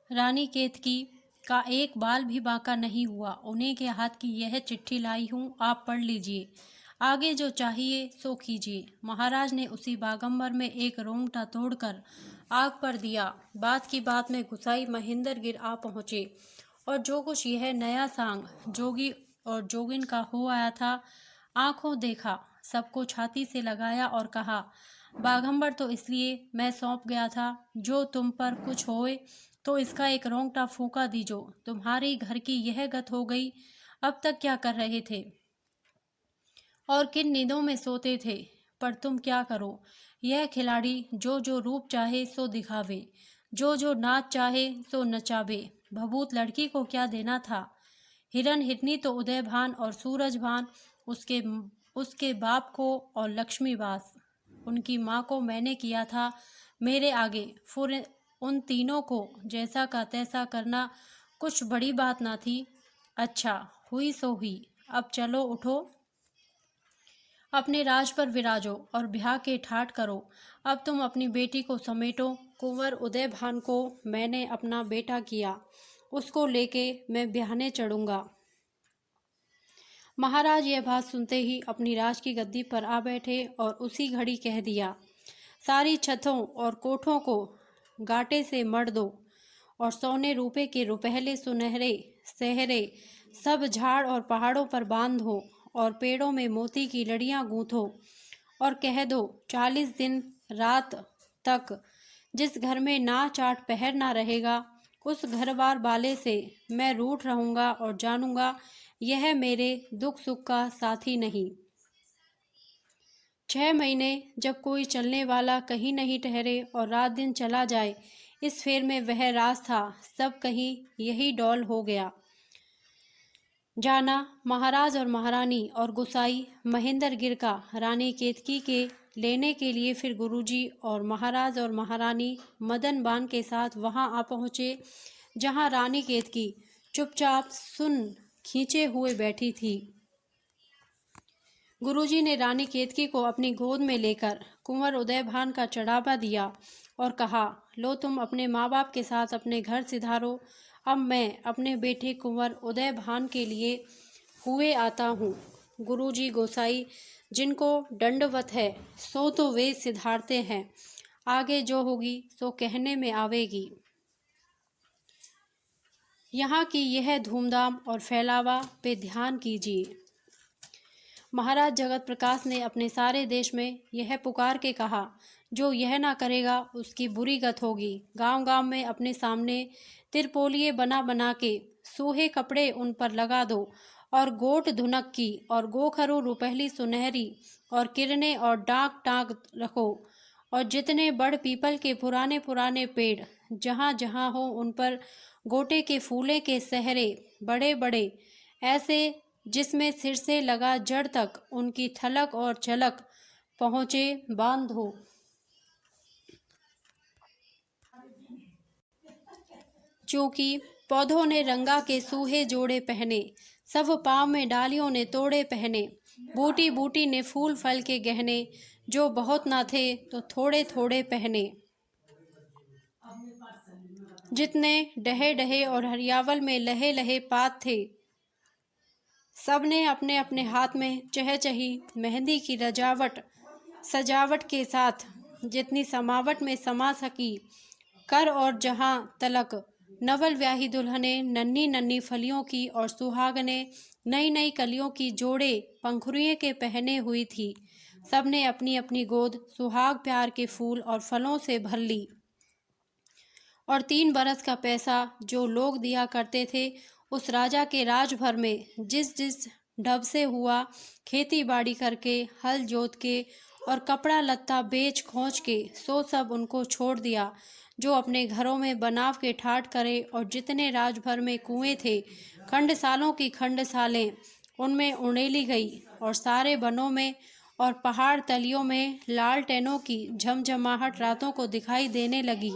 Speaker 1: रानी केतकी का एक बाल भी बांका नहीं हुआ। उन्हीं के हाथ की यह चिट्ठी लाई हूँ, आप पढ़ लीजिए, आगे जो चाहिए सो कीजिए। महाराज ने उसी बागंबर में एक रोंगटा तोड़कर आग पर दिया। बात की बात में गुसाई महेंद्रगिर आ पहुँचे और जो कुछ यह नया सांग जोगी और जोगिन का हो आया था, आंखों देखा, सबको छाती से लगाया और कहा, बाघंबर तो इसलिए मैं सौंप गया था, जो तुम पर कुछ होए तो इसका एक रोंगटा फूंका दीजो। तुम्हारी घर की यह गत हो गई। अब तक क्या कर रहे थे और किन नींदों में सोते थे? पर तुम क्या करो, यह खिलाड़ी जो जो रूप चाहे सो दिखावे, जो जो नाच चाहे सो नचावे। भभूत लड़की को क्या देना था? हिरन हिरनी तो उदय भान और सूरज भान, उसके उसके बाप को और लक्ष्मीबास, उनकी माँ को मैंने किया था मेरे आगे। फिर उन तीनों को जैसा का तैसा करना कुछ बड़ी बात ना थी। अच्छा, हुई सो हुई। अब चलो उठो, अपने राज पर विराजो और ब्याह के ठाट करो। अब तुम अपनी बेटी को समेटो। कुंवर उदय भान को मैंने अपना बेटा किया, उसको लेके मैं ब्याहने चढ़ूंगा। महाराज यह बात सुनते ही अपनी राज की गद्दी पर आ बैठे और उसी घड़ी कह दिया, सारी छतों और कोठों को गाटे से मढ़ दो और सोने रूपे के रुपहले सुनहरे सहरे सब झाड़ और पहाड़ों पर बांध दो और पेड़ों में मोती की लड़ियां गूंथो और कह दो, 40 दिन रात तक जिस घर में नाच आट पहर ना रहेगा, उस घरवार वाले से मैं रूठ रहूंगा और जानूंगा यह मेरे दुख सुख का साथी नहीं। 6 महीने जब कोई चलने वाला कहीं नहीं ठहरे और रात दिन चला जाए, इस फेर में वह राज था सब कहीं यही डौल हो गया। जाना महाराज और महारानी और गुसाई महेंद्रगिर का रानी केतकी के लेने के लिए फिर गुरुजी और महाराज और महारानी मदन बान के साथ वहां आ पहुंचे, जहां रानी केतकी चुपचाप सुन खींचे हुए बैठी थी। गुरुजी ने रानी केतकी को अपनी गोद में लेकर कुंवर उदयभान का चढ़ावा दिया और कहा, लो तुम अपने माँ बाप के साथ अपने घर सिधारो। अब मैं अपने बेटे कुंवर उदयभान के लिए हुए आता हूँ। गुरुजी गोसाई जिनको दंडवत है सो तो वे सिधारते हैं, आगे जो होगी सो कहने में आवेगी। यहाँ की यह धूमधाम और फैलावा पे ध्यान कीजिए। महाराज जगत प्रकाश ने अपने सारे देश में यह पुकार के कहा, जो यह ना करेगा उसकी बुरी गत होगी। गांव गांव में अपने सामने तिरपोलिए बना बना के सूहे कपड़े उन पर लगा दो और गोट धुनक की और गोखरू रुपहली सुनहरी और किरने और डाक टाक रखो और जितने बड़ पीपल के पुराने पुराने पेड़ जहाँ जहाँ हो उन पर गोटे के फूले के सहरे बड़े बड़े ऐसे जिसमें सिर से लगा जड़ तक उनकी थलक और झलक पहुँचे बांध दो। चूंकि पौधों ने रंगा के सूहे जोड़े पहने, सब पाँव में डालियों ने तोड़े पहने, बूटी बूटी ने फूल फल के गहने, जो बहुत ना थे तो थोड़े थोड़े पहने। जितने डहे डहे और हरियावल में लहे लहे पात थे, सबने अपने अपने हाथ में चही मेहंदी की सजावट के साथ जितनी समावट में समा सकी कर, और जहाँ तलक नवल व्याही दुल्हने नन्ही नन्ही फलियों की और सुहागने नई नई कलियों की जोड़े पंखुड़ियों के पहने हुई थी, सबने अपनी अपनी गोद सुहाग प्यार के फूल और फलों से भर ली। और 3 बरस का पैसा जो लोग दिया करते थे, उस राजा के राज भर में जिस जिस ढब से हुआ खेती बाड़ी करके हल जोत के और कपड़ा लत्ता बेच खोज के सो सब उनको छोड़ दिया, जो अपने घरों में बनाव के ठाट करे। और जितने राज भर में कुएं थे, खंडसालों की खंडसालें उनमें उड़ेली गई और सारे बनों में और पहाड़ तलियों में लालटेनों की झमझमाहट रातों को दिखाई देने लगी।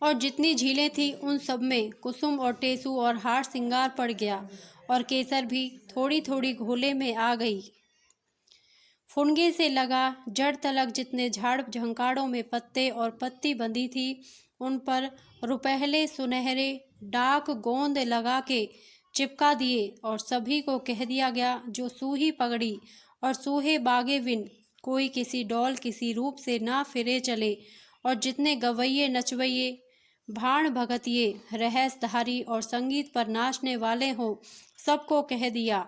Speaker 1: और जितनी झीलें थी उन सब में कुसुम और टेसू और हार सिंगार पड़ गया और केसर भी थोड़ी थोड़ी घोले में आ गई। फुनगे से लगा जड़ तलक जितने झाड़ झंकाड़ों में पत्ते और पत्ती बंधी थी, उन पर रुपहले सुनहरे डाक गोंद लगा के चिपका दिए और सभी को कह दिया गया, जो सूही पगड़ी और सूहे बागे बिन कोई किसी डौल किसी रूप से ना फिरे चले। और जितने गवैये नचवैये भाण भगतिये रहसधारी और संगीत पर नाचने वाले हों, सबको कह दिया,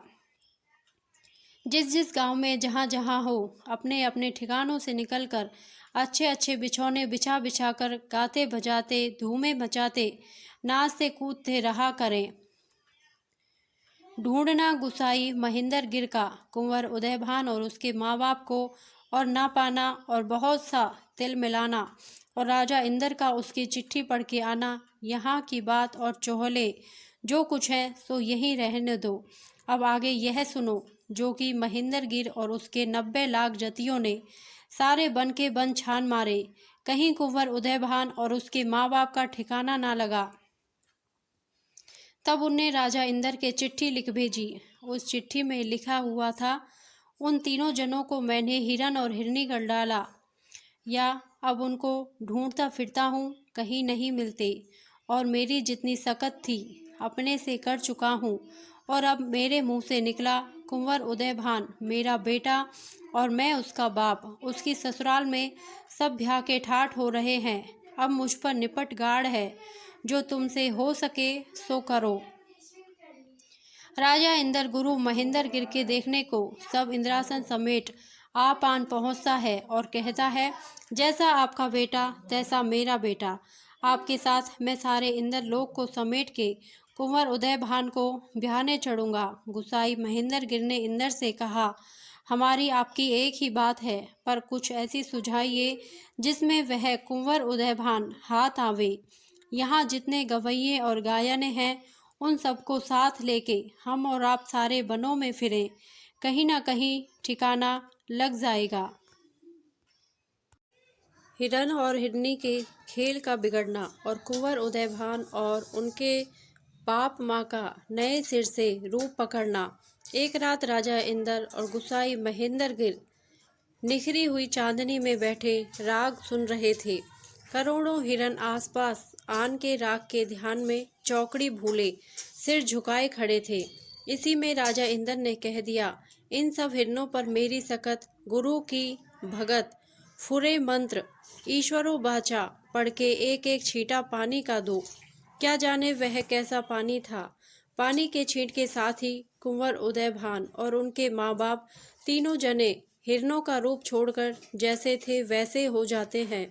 Speaker 1: जिस जिस गांव में जहाँ जहाँ हो, अपने अपने ठिकानों से निकलकर अच्छे अच्छे बिछौने बिछा बिछा कर गाते बजाते धूमें मचाते नाचते कूदते रहा करें। ढूंढना गुसाई महेंद्र गिर का कुंवर उदयभान और उसके माँ बाप को, और ना पाना और बहुत सा तिल मिलाना, और राजा इंदर का उसकी चिट्ठी पढ़ के आना। यहाँ की बात और चोहले जो कुछ है सो यहीं रहने दो। अब आगे यह सुनो जो कि महेंद्र गिर और उसके 90 लाख जतियों ने सारे बन के बन छान मारे, कहीं कुंवर उदयभान और उसके माँ बाप का ठिकाना ना लगा। तब उनने राजा इंदर के चिट्ठी लिख भेजी। उस चिट्ठी में लिखा हुआ था, उन तीनों जनों को मैंने हिरन और हिरनी कर डाला, या अब उनको ढूंढता फिरता हूँ, कहीं नहीं मिलते, और मेरी जितनी सकत थी अपने से कर चुका हूँ, और अब मेरे मुंह से निकला कुंवर उदयभान मेरा बेटा और मैं उसका बाप। उसकी ससुराल में सब ब्याह के ठाठ हो रहे हैं। अब मुझ पर निपट गाड़ है, जो तुमसे हो सके सो करो। राजा इंदर गुरु महेंद्र गिर के देखने को सब इंद्रासन समेत आप आन पहुँचता है और कहता है, जैसा आपका बेटा तैसा मेरा बेटा। आपके साथ मैं सारे इंद्र लोक को समेट के कुंवर उदयभान को ब्याहने चढ़ूंगा। गुसाई महेंद्र गिर ने इंदर से कहा, हमारी आपकी एक ही बात है, पर कुछ ऐसी सुझाइए जिसमें वह कुंवर उदयभान हाथ आवे। यहाँ जितने गवैये और गायने हैं उन सबको साथ लेके हम और आप सारे बनों में फिरें, कहीं ना कहीं ठिकाना लग जाएगा। हिरन और हिरनी के खेल का बिगड़ना और कुंवर उदयभान और उनके बाप माँ का नए सिर से रूप पकड़ना। एक रात राजा इंदर और गुसाई महेंद्र गिर निखरी हुई चांदनी में बैठे राग सुन रहे थे। करोड़ों हिरन आसपास आन के राग के ध्यान में चौकड़ी भूले सिर झुकाए खड़े थे। इसी में राजा इंदर ने कह दिया, इन सब हिरनों पर मेरी सकत गुरु की भगत फुरे मंत्र ईश्वरो बाचा पढ़ के एक एक छींटा पानी का दो। क्या जाने वह कैसा पानी था। पानी के छींट के साथ ही कुंवर उदयभान और उनके माँ बाप तीनों जने हिरनों का रूप छोड़कर जैसे थे वैसे हो जाते हैं।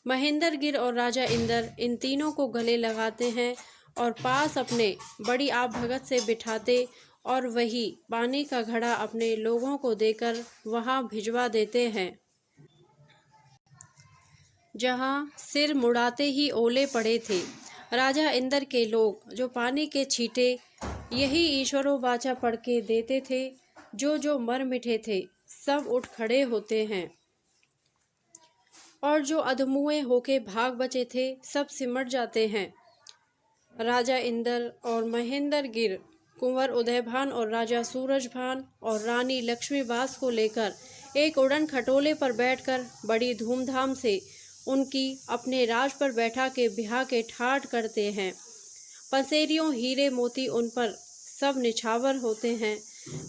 Speaker 1: महेंद्र गिर और राजा इंदर इन तीनों को गले लगाते हैं और पास अपने बड़ी आप भगत से बिठाते और वही पानी का घड़ा अपने लोगों को देकर वहां भिजवा देते हैं। जहां सिर मुड़ाते ही ओले पड़े थे। राजा इंदर के लोग जो पानी के छींटे यही ईश्वरों बाचा पढ़ के देते थे, जो मर मिटे थे सब उठ खड़े होते हैं, और जो अधमुए होके भाग बचे थे सब सिमट जाते हैं। राजा इंदर और महेंद्र गिर कुंवर उदयभान और राजा सूरजभान और रानी लक्ष्मीबास को लेकर एक उड़न खटोले पर बैठकर बड़ी धूमधाम से उनकी अपने राज पर बैठा के ब्याह के ठाठ करते हैं। पसेरियों हीरे मोती उन पर सब निछावर होते हैं।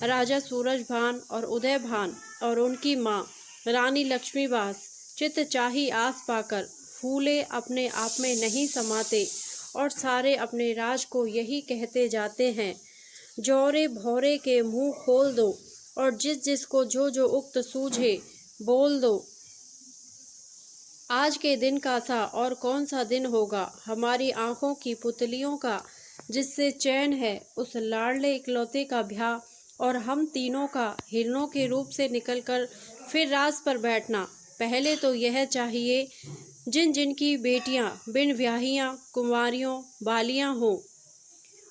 Speaker 1: राजा सूरजभान और उदयभान और उनकी माँ रानी लक्ष्मीबास चित्त चाही आस पाकर फूले अपने आप में नहीं समाते और सारे अपने राज को यही कहते जाते हैं, जौरे भौरे के मुंह खोल दो और जिस जिसको जो उक्त सूझे बोल दो। आज के दिन का सा और कौन सा दिन होगा, हमारी आंखों की पुतलियों का जिससे चैन है उस लाडले इकलौते का ब्याह, और हम तीनों का हिरनों के रूप से निकलकर फिर राज पर बैठना। पहले तो यह चाहिए जिन जिन की बेटियां बिन ब्याहियां कुंवारियों बालियां हो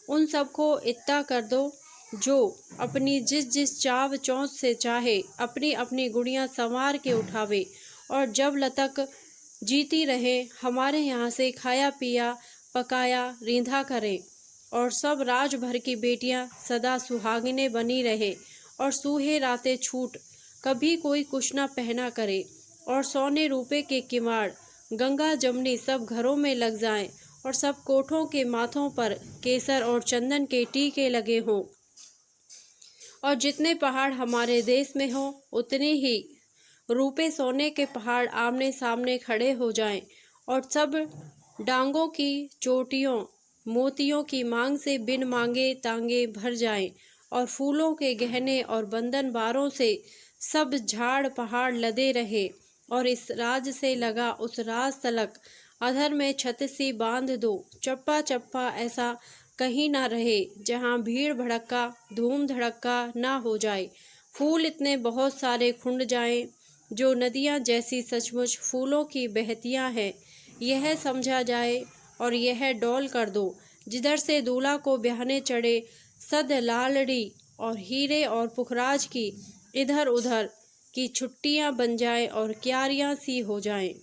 Speaker 1: उन सबको इत्ता कर दो, जो अपनी जिस जिस चाव चौंच से चाहे अपनी अपनी गुड़ियां संवार के उठावे, और जब लतक जीती रहे हमारे यहाँ से खाया पिया पकाया रींधा करें, और सब राज भर की बेटियां सदा सुहागिने बनी रहे, और सूहे रातें छूट कभी कोई कुछ न पहना करे, और सोने रुपए के किवाड़ गंगा जमनी सब घरों में लग जाएं, और सब कोठों के माथों पर केसर और चंदन के टीके लगे हों, और जितने पहाड़ हमारे देश में हों उतने ही रूपे सोने के पहाड़ आमने सामने खड़े हो जाएं, और सब डांगों की चोटियों मोतियों की मांग से बिन मांगे तांगे भर जाएं, और फूलों के गहने और बंधन बारों से सब झाड़ पहाड़ लदे रहे, और इस राज से लगा उस राज तलक अधर में छत सी बांध दो, चप्पा चप्पा ऐसा कहीं ना रहे जहाँ भीड़ भड़क्का धूम धड़क्का ना हो जाए। फूल इतने बहुत सारे खुंड जाएं, जो नदियाँ जैसी सचमुच फूलों की बहतियाँ हैं, यह समझा जाए और यह डौल कर दो। जिधर से दूल्हा को ब्याहने चढ़े सद लालड़ी और हीरे और पुखराज की इधर उधर की छुट्टियां बन जाएं और क्यारियां सी हो जाएं,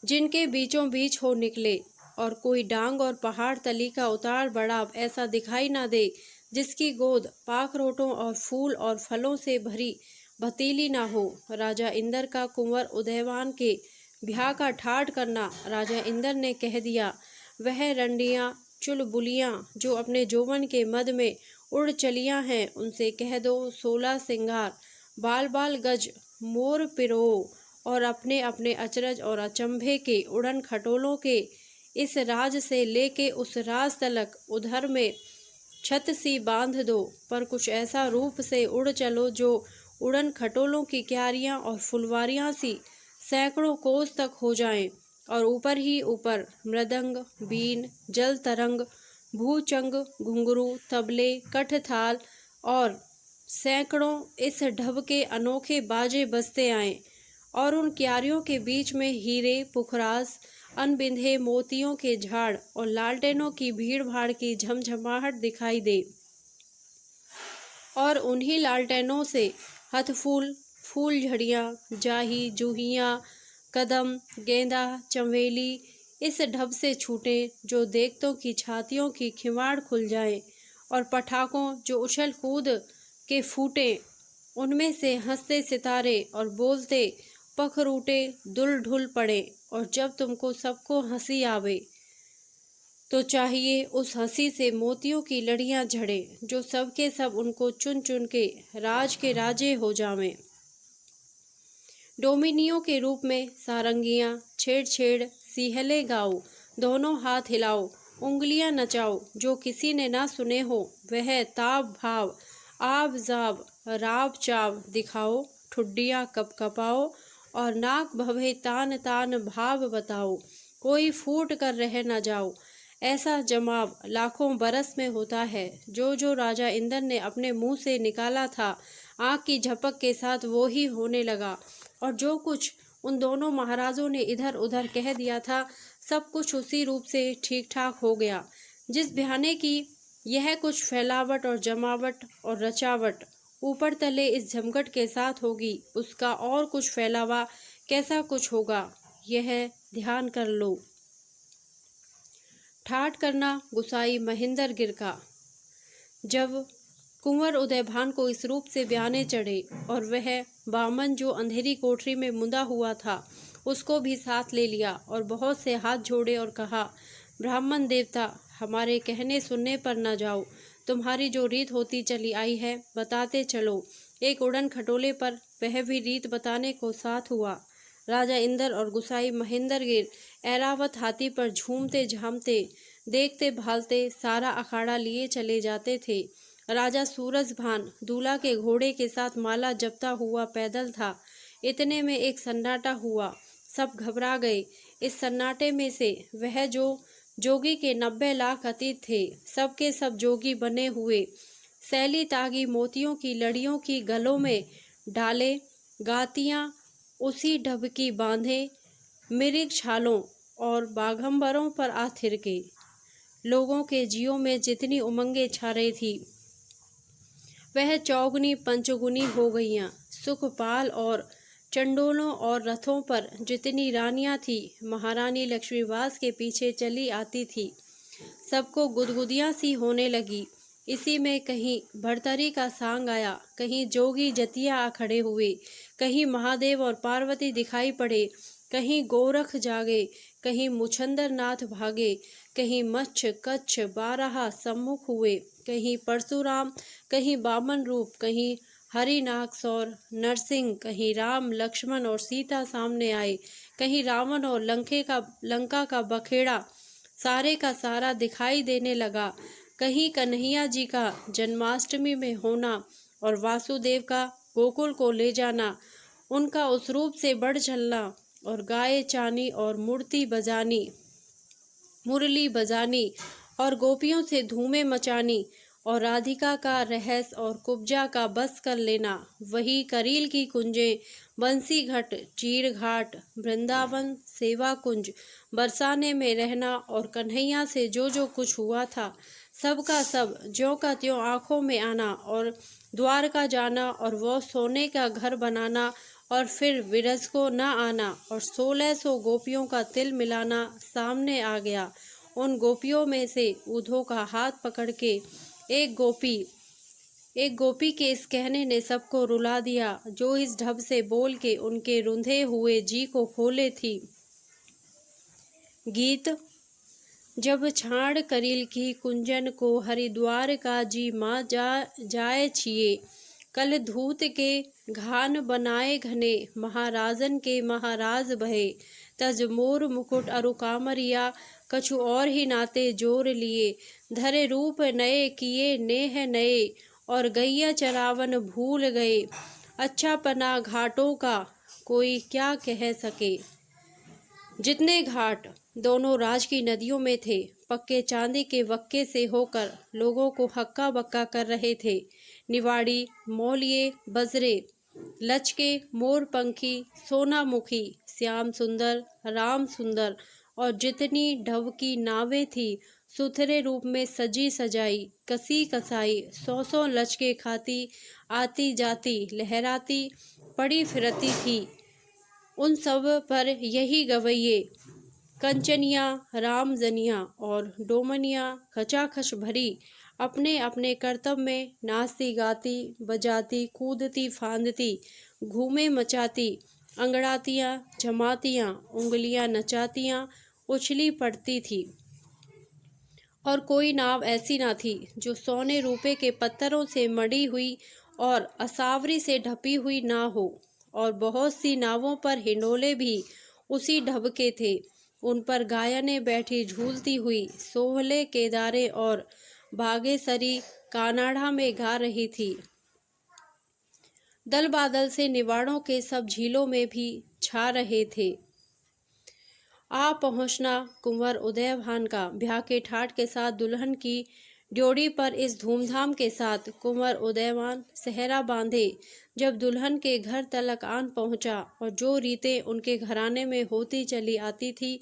Speaker 1: जिनके बीचों बीच हो निकले, और कोई डांग और पहाड़ तली का उतार बढ़ाव ऐसा दिखाई ना दे जिसकी गोद पाखरोटों और फूल और फलों से भरी भतीली ना हो। राजा इंद्र का कुंवर उदयवान के ब्याह का ठाठ करना राजा इंद्र ने कह दिया। वह रंडियां चुलबुलियां जो अपने जौवन के मद में उड़ चलियां हैं, उनसे कह दो 16 सिंगार बाल बाल गज मोर पिरो, और अपने अपने अचरज और अचंभे के उड़न खटोलों के इस राज से लेके उस राज तलक उधर में छत सी बांध दो, पर कुछ ऐसा रूप से उड़ चलो जो उड़न खटोलों की क्यारियां और फुलवारियां सी सैकड़ों कोस तक हो जाएं, और ऊपर ही ऊपर मृदंग बीन जल तरंग भूचंग घुंघरू तबले कठथाल और सैकड़ों इस ढब के अनोखे बाजे बजते आएं, और उन क्यारियों के बीच में हीरे पुखरास अनबिंधे मोतियों के झाड़ और लालटेनों की भीड़ भाड़ की झमझमाहट दिखाई दे, और उन्हीं लालटेनों से हथफूल फूल झड़ियाँ जाही जूहियाँ कदम गेंदा चमेली इस ढब से छूटे जो देखतों की छातियों की खिमाड़ खुल जाए, और पटाखों जो उछल कूद के फूटे उनमें से हंसते सितारे और बोलते पखरूटे दुल ढुल पड़े, और जब तुमको सबको हंसी आवे तो चाहिए उस हंसी से मोतियों की लड़ियां झड़े, जो सबके सब उनको चुन चुन के राज के राजे हो जावें। डोमिनियों के रूप में सारंगियां छेड़ छेड़ सीहले गाओ, दोनों हाथ हिलाओ उंगलियां नचाओ, जो किसी ने ना सुने हो वह ताब भाव आब जाब राब चाव दिखाओ, ठुड्डियां कपकपाओ और नाक भवे तान तान भाव बताओ, कोई फूट कर रह न जाओ। ऐसा जमाव लाखों बरस में होता है। जो राजा इंद्र ने अपने मुंह से निकाला था, आँख की झपक के साथ वो ही होने लगा, और जो कुछ उन दोनों महाराजों ने इधर उधर कह दिया था, सब कुछ उसी रूप से ठीक ठाक हो गया। जिस बहाने की यह कुछ फैलावट और जमावट और रचावट ऊपर तले इस झमघट के साथ होगी, उसका और कुछ फैलावा कैसा कुछ होगा, यह ध्यान कर लो। ठाठ करना गुसाई महेंद्र गिर का। जब कुंवर उदयभान को इस रूप से ब्याने चढ़े और वह बामन जो अंधेरी कोठरी में मुंदा हुआ था उसको भी साथ ले लिया और बहुत से हाथ जोड़े और कहा, ब्राह्मण देवता, हमारे कहने सुनने पर न जाओ, तुम्हारी जो रीत होती चली आई है बताते चलो। एक उड़न खटोले पर वह भी रीत बताने को साथ हुआ। राजा इंद्र और गुसाई महेंद्र गिर ऐरावत हाथी पर झूमते झामते देखते भालते सारा अखाड़ा लिए चले जाते थे। राजा सूरजभान दूल्हा के घोड़े के साथ माला जपता हुआ पैदल था। इतने में एक सन्नाटा हुआ, सब घबरा गए। इस सन्नाटे में से वह जो जोगी के 90 लाख अतीत थे, सबके सब जोगी बने हुए, सैली तागी मोतियों की लड़ियों की गलों में डाले, गातियाँ उसी ढबकी बांधे, मिर्ग छालों और बाघंबरों पर आ थिरके। लोगों के जियों में जितनी उमंगें छा रही थी वह चौगुनी पंचगुनी हो गईयाँ। सुखपाल और चंडोलों और रथों पर जितनी रानियां थी, महारानी लक्ष्मीबास के पीछे चली आती थी, सबको गुदगुदियाँ सी होने लगी। इसी में कहीं भरतरी का सांग आया, कहीं जोगी जतिया आ खड़े हुए, कहीं महादेव और पार्वती दिखाई पड़े, कहीं गोरख जागे, कहीं मुछंदर नाथ भागे, कहीं मच्छ कच्छ बारहा सम्मुख हुए, कहीं परशुराम, कहीं बामन रूप, कहीं हरिनाग सौर नरसिंह, कहीं राम लक्ष्मण और सीता सामने आए, कहीं रावण और लंका का बखेड़ा सारे का सारा दिखाई देने लगा। कहीं कन्हैया जी का जन्माष्टमी में होना और वासुदेव का गोकुल को ले जाना, उनका उस रूप से बढ़ चलना और गाये चानी और मुरली बजानी और गोपियों से धूमें मचानी और राधिका का रहस और कुब्जा का बस कर लेना, वही करील की कुंजें, बंसी घट, चीर घाट, वृंदावन, सेवा कुंज, बरसाने में रहना और कन्हैया से जो जो कुछ हुआ था सब का सब ज्यों का त्यों आंखों में आना और द्वारका जाना और वो सोने का घर बनाना और फिर विरज को न आना और 1600 गोपियों का तिल मिलाना सामने आ गया। उन गोपियों में से उद्धव का हाथ पकड़ के एक गोपी के इस कहने ने सबको रुला दिया, जो इस ढब से बोल के उनके रुंधे हुए जी को खोले थी। गीत। जब छाड़ करील की कुंजन को हरिद्वार का जी माँ जाए छिए, कल धूत के घान बनाए घने, महाराजन के महाराज भये, तज मोर मुकुट अरु कामरिया, कछु और ही नाते जोर लिए, धरे रूप नए किए नेह नए, और गैया चरावन भूल गए, अच्छा पना घाटों का कोई क्या कह सके। जितने घाट दोनों राज की नदियों में थे, पक्के चांदी के वक्के से होकर लोगों को हक्का बक्का कर रहे थे। निवाड़ी, मौलिये, बजरे, लचके, मोरपंखी, सोनामुखी, श्याम सुंदर, राम सुंदर और जितनी ढब की नावें थी, सुथरे रूप में सजी सजाई, कसी कसाई, 100 लचके खाती, आती जाती, लहराती, पड़ी फिरती थी। उन सब पर यही गवैये, कंचनिया, रामजनिया और डोमनिया खचाखच भरी अपने अपने कर्तव्य में नाचती गाती, बजाती, कूदती, फांदती, घूमे मचाती, अंगड़ातियाँ, जमातियाँ, उंगलियाँ नचातियाँ, उछली पड़ती थी। और कोई नाव ऐसी ना थी जो सोने रूपे के पत्थरों से मड़ी हुई और असावरी से ढपी हुई ना हो, और बहुत सी नावों पर हिंडोले भी उसी ढब के थे। उन पर गायनें बैठी झूलती हुई सोहले, केदारे और बागेसरी कानाडा में गा रही थी। दल बादल से निवाड़ों के सब झीलों में भी छा रहे थे। आ पहुंचना कुंवर उदयभान का ब्याह के ठाट के साथ दुल्हन की ड्योढ़ी पर इस धूमधाम के साथ कुंवर उदयभान सेहरा बांधे जब दुल्हन के घर तलक आन पहुंचा, और जो रीतें उनके घराने में होती चली आती थी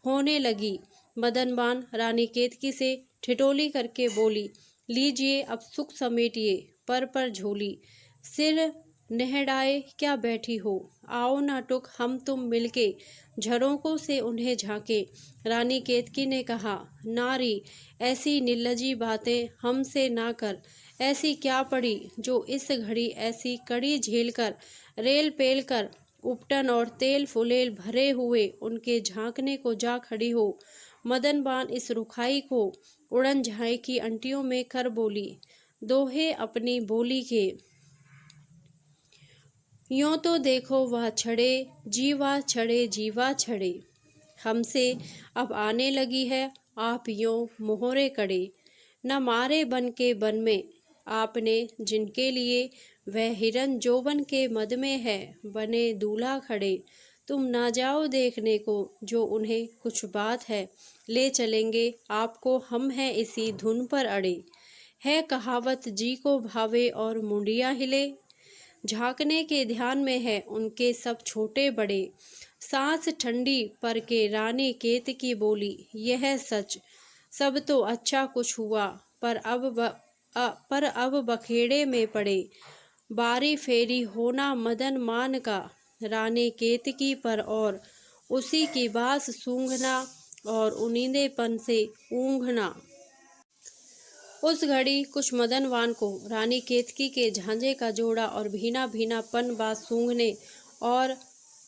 Speaker 1: होने लगी। मदनबान रानी केतकी से ठिठोली करके बोली, लीजिए अब सुख समेटिए, पर झोली, सिर नेहड़ाए क्या बैठी हो, आओ ना टुक हम तुम मिलके झरोकों से उन्हें झांके। रानी केतकी ने कहा, नारी ऐसी निर्लजी बातें हमसे ना कर, ऐसी क्या पड़ी जो इस घड़ी ऐसी कड़ी झेलकर रेल पेल कर उपटन और तेल फुलेल भरे हुए उनके झांकने को जा खड़ी हो। मदनबान इस रुखाई को उड़न झाई की अंटियों में कर बोली, दोहे अपनी बोली के, यूं तो देखो वह छड़े जीवा छड़े जीवा छड़े, हमसे अब आने लगी है आप यूं मोहरे कड़े, न मारे बन के बन में आपने जिनके लिए वह हिरन जोबन के मद में है बने दूल्हा खड़े, तुम ना जाओ देखने को जो उन्हें कुछ बात है, ले चलेंगे आपको हम हैं इसी धुन पर अड़े, है कहावत जी को भावे और मुंडिया हिले, झांकने के ध्यान में है उनके सब छोटे बड़े। सांस ठंडी पर के रानी केतकी बोली, यह सच सब तो अच्छा कुछ हुआ, पर अब बखेड़े में पड़े, बारी फेरी होना मदन मान का, रानी केतकी पर और उसी की बास सूंघना और उनींदेपन से ऊँघना। उस घड़ी कुछ मदनवान को रानी केतकी के झांझे का जोड़ा और भीना भीना पन बास सूंघने और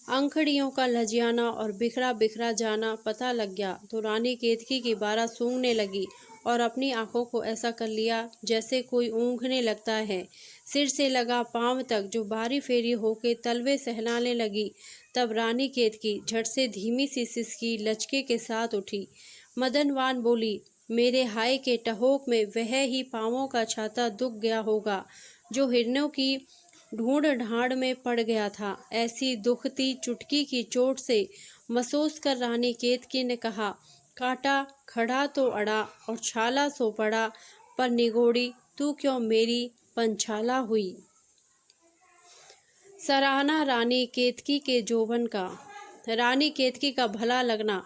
Speaker 1: अंखड़ियों का लजियाना और बिखरा बिखरा जाना पता लग गया, तो रानी केतकी की बारह सूंघने लगी और अपनी आंखों को ऐसा कर लिया जैसे कोई ऊँघने लगता है। सिर से लगा पांव तक जो बारी फेरी होके तलवे सहलाने लगी, तब रानी केतकी झट से धीमी सी सिसकी लचके के साथ उठी। मदनवान बोली, मेरे हाय के टहोक में वह ही पाँवों का छाता दुख गया होगा जो हिरनों की ढूंढ ढांड में पड़ गया था। ऐसी दुखती चुटकी की चोट से महसूस कर रानी केतकी ने कहा, काटा खड़ा तो अड़ा और छाला सो पड़ा, पर निगोड़ी तू क्यों मेरी पंछाला हुई। सराहना रानी केतकी के जोबन का। रानी केतकी का भला लगना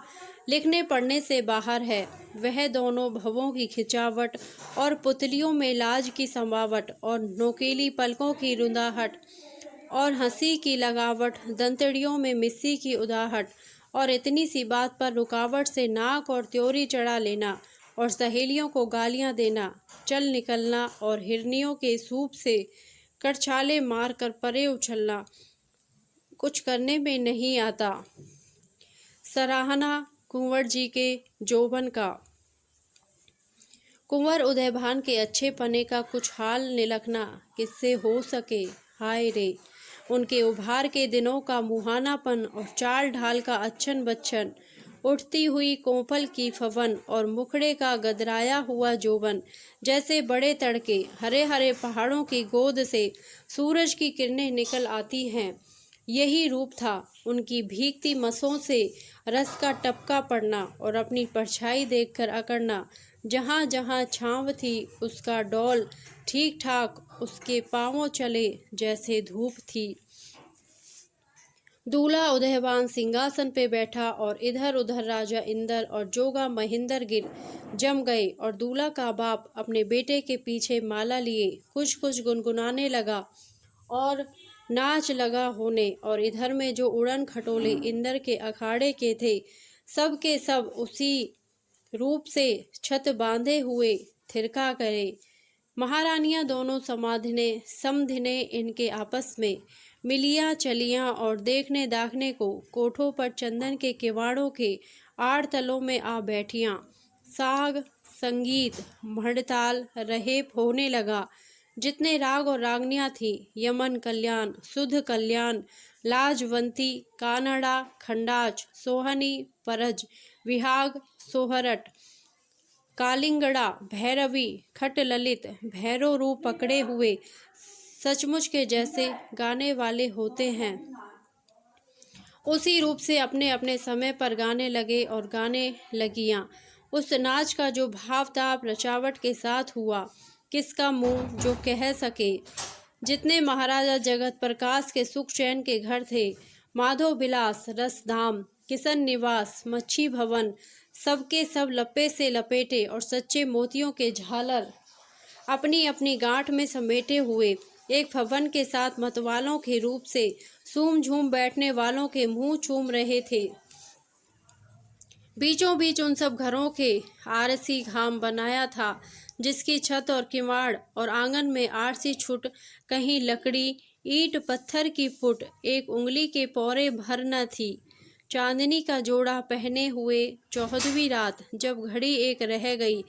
Speaker 1: लिखने पढ़ने से बाहर है। वह दोनों भवों की खिंचावट और पुतलियों में लाज की संवावट और नोकीली पलकों की रुंधाहट और हंसी की लगावट, दंतड़ियों में मिस्सी की उदाहट और इतनी सी बात पर रुकावट से नाक और त्योरी चढ़ा लेना और सहेलियों को गालियां देना, चल निकलना और हिरनियों के सूप से करछाले मार कर परे उछलना कुछ करने में नहीं आता। सराहना कुंवर जी के जोबन का। कुंवर उदयभान के अच्छे पने का कुछ हाल निलखना किससे हो सके। हाय रे, उनके उभार के दिनों का मुहानापन और चाल ढाल का अच्छन बच्चन, उठती हुई कोंपल की फवन और मुखड़े का गदराया हुआ जोबन, जैसे बड़े तड़के हरे हरे पहाड़ों की गोद से सूरज की किरणें निकल आती हैं। यही रूप था उनकी भीगती मसों से रस का टपका पड़ना और अपनी परछाई देखकर अकड़ना। जहाँ जहाँ छांव थी उसका डौल ठीक ठाक उसके पांवों चले जैसे धूप थी। दूल्हा उदयभान सिंहासन पे बैठा और इधर उधर राजा इंदर और जोगा महेंद्र गिर जम गए और दूल्हा का बाप अपने बेटे के पीछे माला लिए कुछ कुछ गुनगुनाने लगा और नाच लगा होने। और इधर में जो उड़न खटोले इंदर के अखाड़े के थे, सब के सब उसी रूप से छत बांधे हुए थिरका करे। महारानियां दोनों समाधिने समधिने इनके आपस में मिलियां चलियां और देखने दाखने को कोठों पर चंदन के किवाड़ों के आड़ तलों में आ बैठियां। साग संगीत मढ़ताल रहेप होने लगा। जितने राग और रागनियां थी, यमन कल्याण, सुध कल्याण, लाजवंती, कानड़ा, खंडाच, सोहनी, परज, विहाग, सोहरट, कालिंगड़ा, भैरवी, खट ललित, भैरव रूप पकड़े हुए सचमुच के जैसे गाने वाले होते हैं, उसी रूप से अपने अपने समय पर गाने लगे और गाने लगियां। उस नाच का जो भाव ताप रचावट के साथ हुआ, किसका मुंह जो कह सके। जितने महाराजा जगत प्रकाश के सुख चैन के घर थे, माधव विलास, रसधाम, किशन निवास, मच्छी भवन, सबके सब लपे से लपेटे और सच्चे मोतियों के झालर अपनी अपनी गांठ में समेटे हुए एक भवन के साथ मतवालों के रूप से सूम झूम बैठने वालों के मुंह चूम रहे थे। बीचों बीच उन सब घरों के आरसी घाम बनाया था, जिसकी छत और किवाड़ और आंगन में आरसी छुट, कहीं लकड़ी ईंट पत्थर की फुट एक उंगली के पौरे भर न थी। चांदनी का जोड़ा पहने हुए 14वीं रात जब घड़ी एक रह गई,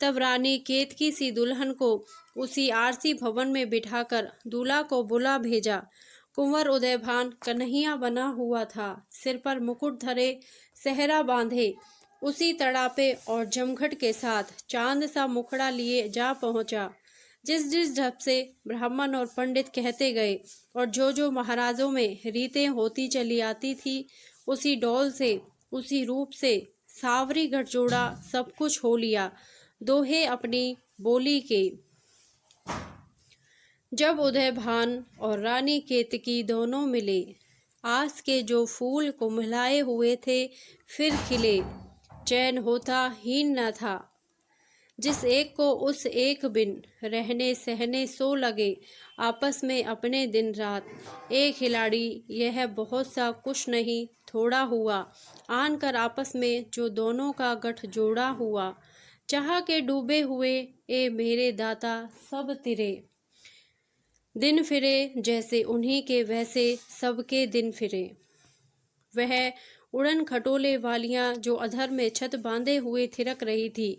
Speaker 1: तब रानी केतकी सी दुल्हन को उसी आरसी भवन में बिठाकर दूल्हा को बुला भेजा। कुंवर उदयभान कन्हैया बना हुआ था, सिर पर मुकुट धरे, सेहरा बांधे, उसी तड़ापे और जमघट के साथ चांद सा मुखड़ा लिए जा पहुंचा। जिस जिस ढप से ब्राह्मण और पंडित कहते गए और जो जो महाराजों में रीतें होती चली आती थी, उसी डौल से उसी रूप से सावरी गठजोड़ा सब कुछ हो लिया, दोहे अपनी बोली के। जब उदयभान और रानी केतकी दोनों मिले, आस के जो फूल कुम्हलाए हुए थे फिर खिले, चैन होता हीन न था। जिस एक को उस एक बिन रहने सहने सो लगे, आपस में अपने दिन रात। एक खिलाड़ी यह बहुत सा कुछ नहीं थोड़ा हुआ, आन कर आपस में जो दोनों का गठ जोड़ा हुआ। चाह के डूबे हुए ए मेरे दाता सब तिरे, दिन फिरे जैसे उन्हीं के वैसे सबके दिन फिरे। वह उड़न खटोले वालियां जो अधर में छत बांधे हुए थिरक रही थी,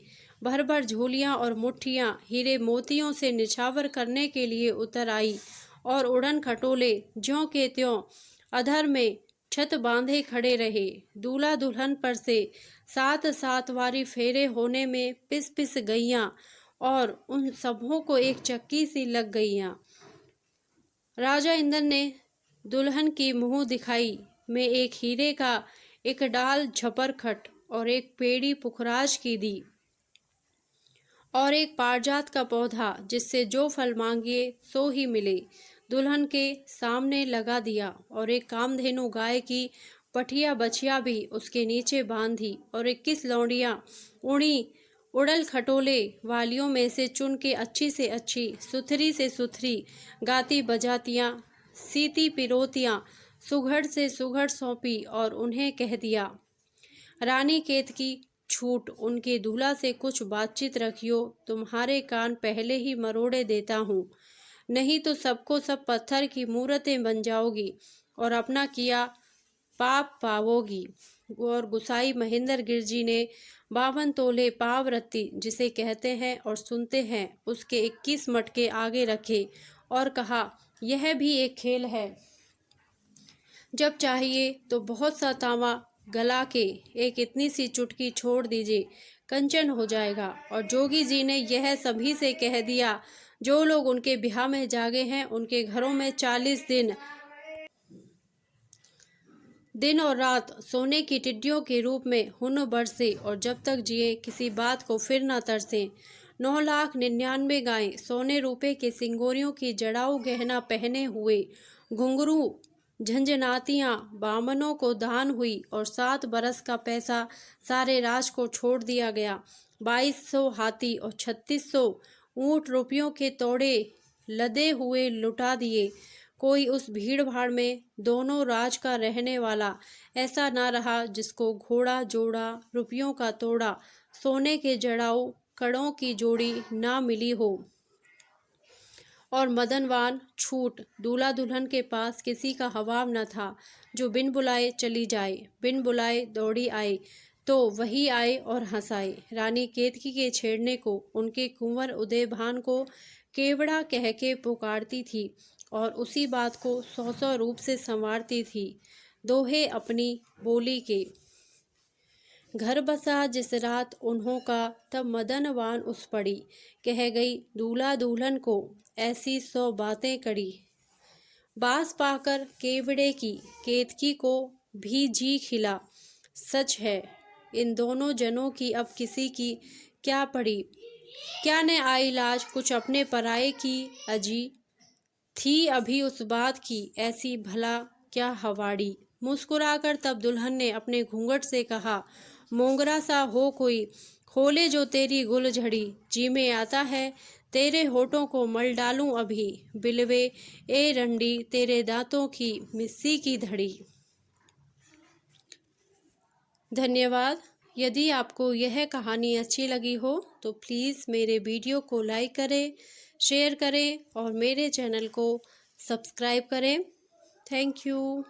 Speaker 1: भर भर झोलियां और मुट्ठियां हीरे मोतियों से निछावर करने के लिए उतर आई और उड़न खटोले ज्यों के त्यों अधर में छत बांधे खड़े रहे। दूल्हा दुल्हन पर से 7 वारी फेरे होने में पिस पिस गईयां और उन सबों को एक चक्की सी लग गईयां। राजा इंद्र ने दुल्हन की मुंह दिखाई में एक हीरे का एक डाल झपरखट और एक पेड़ी पुखराज की दी और एक पारिजात का पौधा जिससे जो फल मांगिए सो ही मिले दुल्हन के सामने लगा दिया और एक कामधेनु गाय की पठिया बछिया भी उसके नीचे बांधी और 21 लौंडियां उड़ी उड़ल खटोले वालियों में से चुन के अच्छी से अच्छी सुथरी से सुथरी गाती बजातियां सीती पिरोतियां सुघड़ से सुघड़ सौंपी और उन्हें कह दिया, रानी केतकी छूट उनके दूल्हा से कुछ बातचीत रखियो, तुम्हारे कान पहले ही मरोड़े देता हूँ, नहीं तो सबको सब पत्थर की मूर्तें बन जाओगी और अपना किया पाप पावोगी। और गुसाई महेंद्र गिर जी ने 52 तोले पावरत्ती जिसे कहते हैं और सुनते हैं उसके 21 मटके आगे रखे और कहा, यह भी एक खेल है, जब चाहिए तो बहुत सा तांबा गला के एक इतनी सी चुटकी छोड़ दीजिए, कंचन हो जाएगा। और जोगी जी ने यह सभी से कह दिया, जो लोग उनके ब्याह में जागे हैं उनके घरों में 40 दिन और रात सोने की टिड्डियों के रूप में हुन बरसे और जब तक जिए किसी बात को फिर न तरसे। 9,99,000 गायें सोने रूपे के सिंगोरियों की जड़ाऊ गहना पहने हुए घुंघरू झंझनातियाँ बामनों को दान हुई और 7 बरस का पैसा सारे राज को छोड़ दिया गया। 2200 हाथी और 3600 ऊँट रुपयों के तोड़े लदे हुए लुटा दिए। कोई उस भीड़ भाड़ में दोनों राज का रहने वाला ऐसा ना रहा जिसको घोड़ा जोड़ा रुपयों का तोड़ा सोने के जड़ाऊ कड़ों की जोड़ी ना मिली हो। और मदनवान छूट दूल्हा दुल्हन के पास किसी का हवाब न था जो बिन बुलाए चली जाए, बिन बुलाए दौड़ी आए तो वही आए और हंसाए। रानी केतकी के छेड़ने को उनके कुंवर उदयभान को केवड़ा कह के पुकारती थी और उसी बात को 100 रूप से संवारती थी। दोहे अपनी बोली के घर बसा जिस रात उन्हों का, तब मदनवान उस पड़ी, कह गई दूल्हा दुल्हन को ऐसी 100 बातें कड़ी। बास पाकर केवड़े की केतकी को भी जी खिला, सच है इन दोनों जनों की अब किसी की क्या पड़ी। क्या ने आई लाज कुछ अपने पराये की, अजी थी अभी उस बात की ऐसी भला क्या हवाड़ी। मुस्कुराकर तब दुल्हन ने अपने घूंघट से कहा, मोंगरा सा हो कोई खोले जो तेरी गुल झड़ी, जी में आता है तेरे होठों को मल डालूं अभी, बिलवे ए रंडी तेरे दांतों की मिस्सी की धड़ी। धन्यवाद। यदि आपको यह कहानी अच्छी लगी हो तो प्लीज़ मेरे वीडियो को लाइक करें, शेयर करें और मेरे चैनल को सब्सक्राइब करें। Thank you.